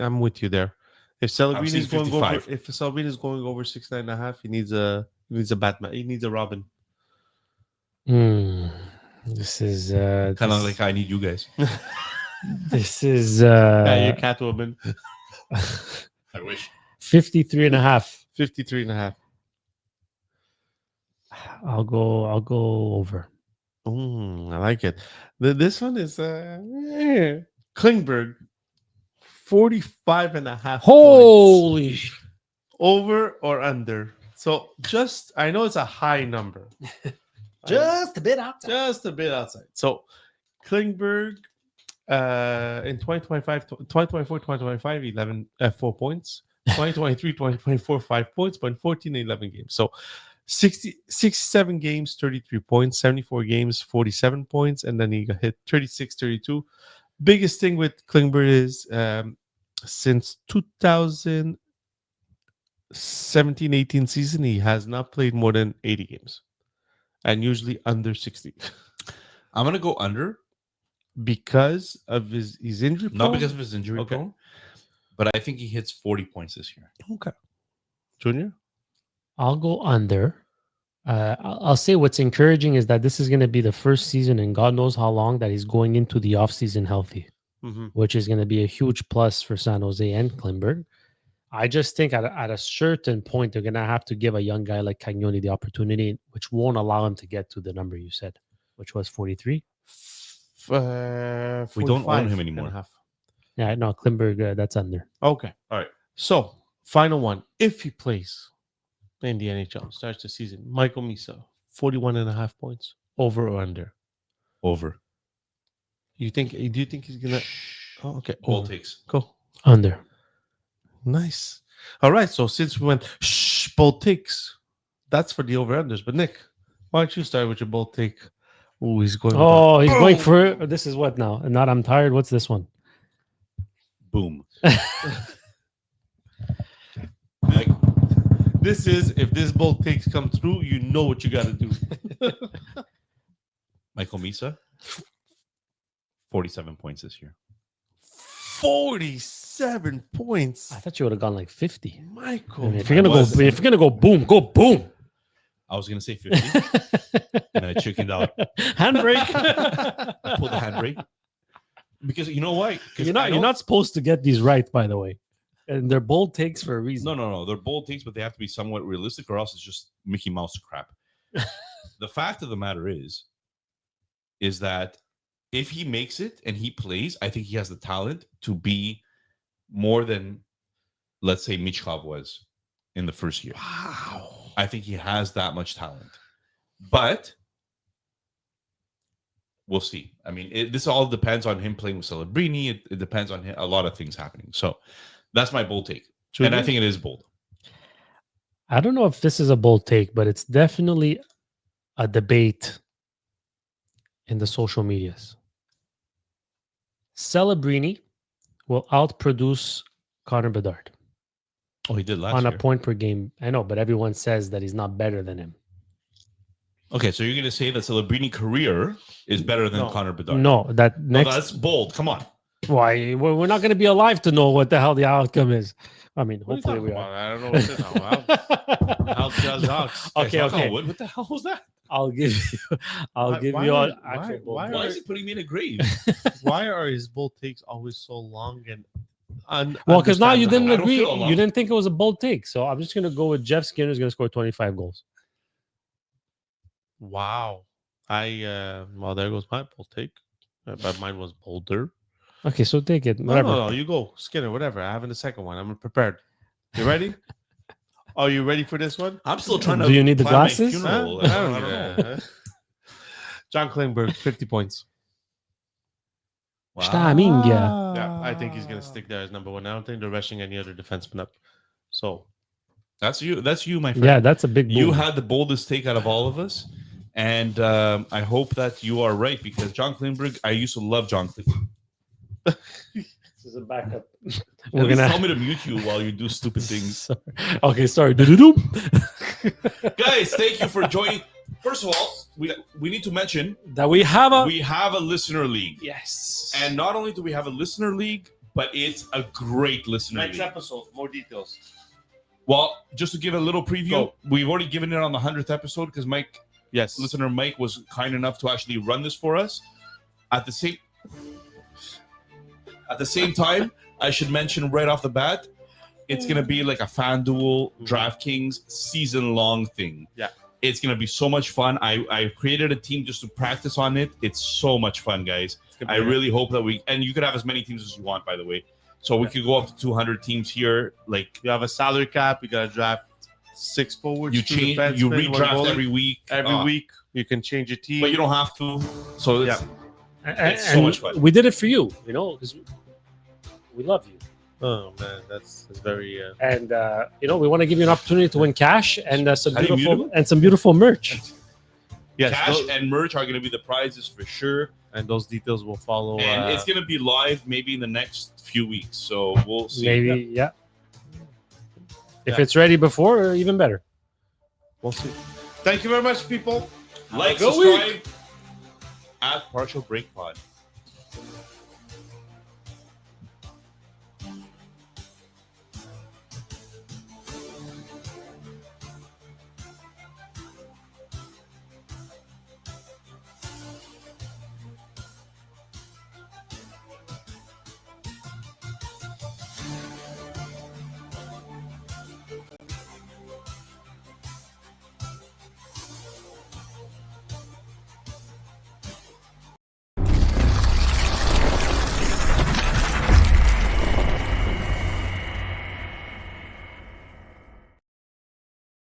Speaker 3: I'm with you there. If Celebrini
Speaker 4: seeing
Speaker 3: is going over,
Speaker 4: 55.
Speaker 3: if Celebrini is going over 69.5, he needs a Batman. He needs a Robin.
Speaker 2: This is
Speaker 4: Kind of like I need you guys.
Speaker 2: this is
Speaker 3: Yeah, you're Catwoman.
Speaker 4: I wish.
Speaker 2: 53.5.
Speaker 3: 53.5.
Speaker 2: I'll go over.
Speaker 3: I like it. This one is Klingberg, 45.5 points.
Speaker 2: Holy
Speaker 3: Over or under? So just, I know it's a high number.
Speaker 2: just a bit outside.
Speaker 3: Just a bit outside. So Klingberg in 2025, 4 points. 2023, 2024, 5 points, but in 14 and 11 games. So 67 games, 33 points, 74 games, 47 points, and then he got hit 36, 32. Biggest thing with Klingberg is since 2017-18 season, he has not played more than 80 games, and usually under 60
Speaker 4: I'm going to go under.
Speaker 3: because of his injury.
Speaker 4: Not
Speaker 3: prone?
Speaker 4: because of his injury
Speaker 3: Okay.
Speaker 4: prone, but I think he hits 40 points this year.
Speaker 3: Okay. Junior?
Speaker 2: I'll go under. I'll say what's encouraging is that this is going to be the first season in God knows how long that he's going into the offseason healthy, which is going to be a huge plus for San Jose and Klingberg. I just think at a certain point, they're going to have to give a young guy like Cagnoni the opportunity, which won't allow him to get to the number you said, which was 43.
Speaker 4: We don't own
Speaker 3: 45
Speaker 4: him
Speaker 3: and
Speaker 4: anymore.
Speaker 3: a half.
Speaker 2: Yeah, no, Klingberg, that's under.
Speaker 3: Okay.
Speaker 4: All right.
Speaker 3: So, final one. If he plays in the NHL, starts the season, Micheal Misa, 41.5 points, over or under?
Speaker 4: Over.
Speaker 3: Do you think he's gonna? Oh, okay.
Speaker 4: Bold
Speaker 3: Over.
Speaker 4: takes.
Speaker 3: Go.
Speaker 2: Under.
Speaker 3: Nice. All right. So since we went bold takes, that's for the over-unders. But Nick, why don't you start with your bold take? Oh, he's going.
Speaker 2: Oh, he's going for this is what now? And not I'm tired. What's this one?
Speaker 4: Boom.
Speaker 3: Like, this is if this bold takes come through, you know what you got to do.
Speaker 4: Micheal Misa, 47 points this year.
Speaker 3: 47 points.
Speaker 2: I thought you would have gone like 50.
Speaker 3: Michael.
Speaker 2: I mean, if you're gonna go boom, go boom.
Speaker 4: I was going to say 50, and I chickened out.
Speaker 2: Handbrake.
Speaker 4: I pulled the handbrake. Because you know why?
Speaker 2: You're not supposed to get these right, by the way. And they're bold takes for a reason.
Speaker 4: No. They're bold takes, but they have to be somewhat realistic, or else it's just Mickey Mouse crap. The fact of the matter is that if he makes it and he plays, I think he has the talent to be more than, let's say, Michkov was in the first year.
Speaker 3: Wow.
Speaker 4: I think he has that much talent. But we'll see. I mean, this all depends on him playing with Celebrini. It depends on a lot of things happening. So that's my bold take. And I think it is bold.
Speaker 2: I don't know if this is a bold take, but it's definitely a debate in the social medias. Celebrini will outproduce Connor Bedard
Speaker 4: Oh, he did last
Speaker 2: on
Speaker 4: year.
Speaker 2: a point per game. I know, but everyone says that he's not better than him.
Speaker 4: Okay, so you're going to say that Celebrini career is better than
Speaker 3: No.
Speaker 4: Connor Bedard?
Speaker 2: No, that
Speaker 4: No,
Speaker 2: next.
Speaker 4: that's bold. Come on.
Speaker 2: Why we're not going to be alive to know what the hell the outcome is. I mean,
Speaker 3: What are you
Speaker 2: hopefully we
Speaker 3: talking
Speaker 2: are.
Speaker 3: about? I don't know what you're talking about. How just dogs.
Speaker 2: Okay,
Speaker 4: Knock on
Speaker 2: okay.
Speaker 4: wood. What the hell was that?
Speaker 2: I'll give you. I'll
Speaker 3: Why-
Speaker 2: give
Speaker 3: why
Speaker 2: you
Speaker 3: are-
Speaker 2: an actual.
Speaker 3: why
Speaker 2: bold
Speaker 4: Why
Speaker 2: take.
Speaker 4: is he putting me in a grave?
Speaker 3: Why are his bold takes always so long and
Speaker 2: Well, because now you didn't
Speaker 4: I don't
Speaker 2: agree.
Speaker 4: feel alone.
Speaker 2: You didn't think it was a bold take. So I'm just going to go with Jeff Skinner is going to score 25 goals.
Speaker 3: Wow. Well, there goes my bold take. But mine was bolder.
Speaker 2: Okay, so take it.
Speaker 3: No,
Speaker 2: Whatever.
Speaker 3: no, you go. Skinner, whatever. I have in the second one. I'm prepared. You ready? Are you ready for this one?
Speaker 4: I'm still trying to.
Speaker 2: Do you need the
Speaker 4: plan my
Speaker 2: glasses?
Speaker 4: funeral.
Speaker 3: Huh?
Speaker 4: I don't know.
Speaker 3: John Klingberg, 50 points.
Speaker 2: Está a minha.
Speaker 3: Yeah, I think he's gonna stick there as number one. I don't think they're rushing any other defenseman up. So
Speaker 4: That's you. That's you, my friend.
Speaker 2: Yeah, that's a big
Speaker 4: You
Speaker 2: move.
Speaker 4: had the boldest take out of all of us, and I hope that you are right because John Klingberg. I used to love John Klingberg.
Speaker 2: This is a backup.
Speaker 4: At least tell me to mute you while you do stupid things.
Speaker 2: Sorry. Okay, sorry. Do-do-do.
Speaker 4: Guys, thank you for joining. First of all, we need to mention
Speaker 2: That we have a
Speaker 4: we have a listener league,
Speaker 2: yes.
Speaker 4: and not only do we have a listener league, but it's a great listener league.
Speaker 3: episode, more details.
Speaker 4: Well, just to give a little preview,
Speaker 3: Go.
Speaker 4: we've already given it on the 100th episode because
Speaker 3: Yes.
Speaker 4: listener Mike was kind enough to actually run this for us. At the same time, I should mention right off the bat, it's gonna be like a FanDuel DraftKings season-long thing.
Speaker 3: Yeah.
Speaker 4: It's gonna be so much fun. I created a team just to practice on it. It's so much fun, guys. I really hope that and you could have as many teams as you want, by the way. So we could go up to 200 teams here. Like
Speaker 3: You have a salary cap. You gotta draft 6 forwards.
Speaker 4: you
Speaker 3: 2
Speaker 4: change,
Speaker 3: defensemen,
Speaker 4: you
Speaker 3: 1
Speaker 4: redraft
Speaker 3: goalie.
Speaker 4: every week.
Speaker 3: Every week. You can change your team.
Speaker 4: but you don't have to. So it's,
Speaker 2: It's
Speaker 4: so much fun.
Speaker 2: We did it for you, because we love you.
Speaker 3: Oh man, that's very.
Speaker 2: And we want to give you an opportunity to win cash and some
Speaker 4: How do you mute
Speaker 2: beautiful beautiful merch.
Speaker 3: Yes,
Speaker 4: cash and merch are going to be the prizes for sure.
Speaker 3: and those details will follow.
Speaker 4: And it's going to be live maybe in the next few weeks. So we'll see.
Speaker 2: Maybe, yeah. If
Speaker 3: Yeah.
Speaker 2: it's ready before, even better.
Speaker 3: We'll see. Thank you very much, people.
Speaker 4: Like,
Speaker 2: Go
Speaker 4: subscribe at Partial Break Pod.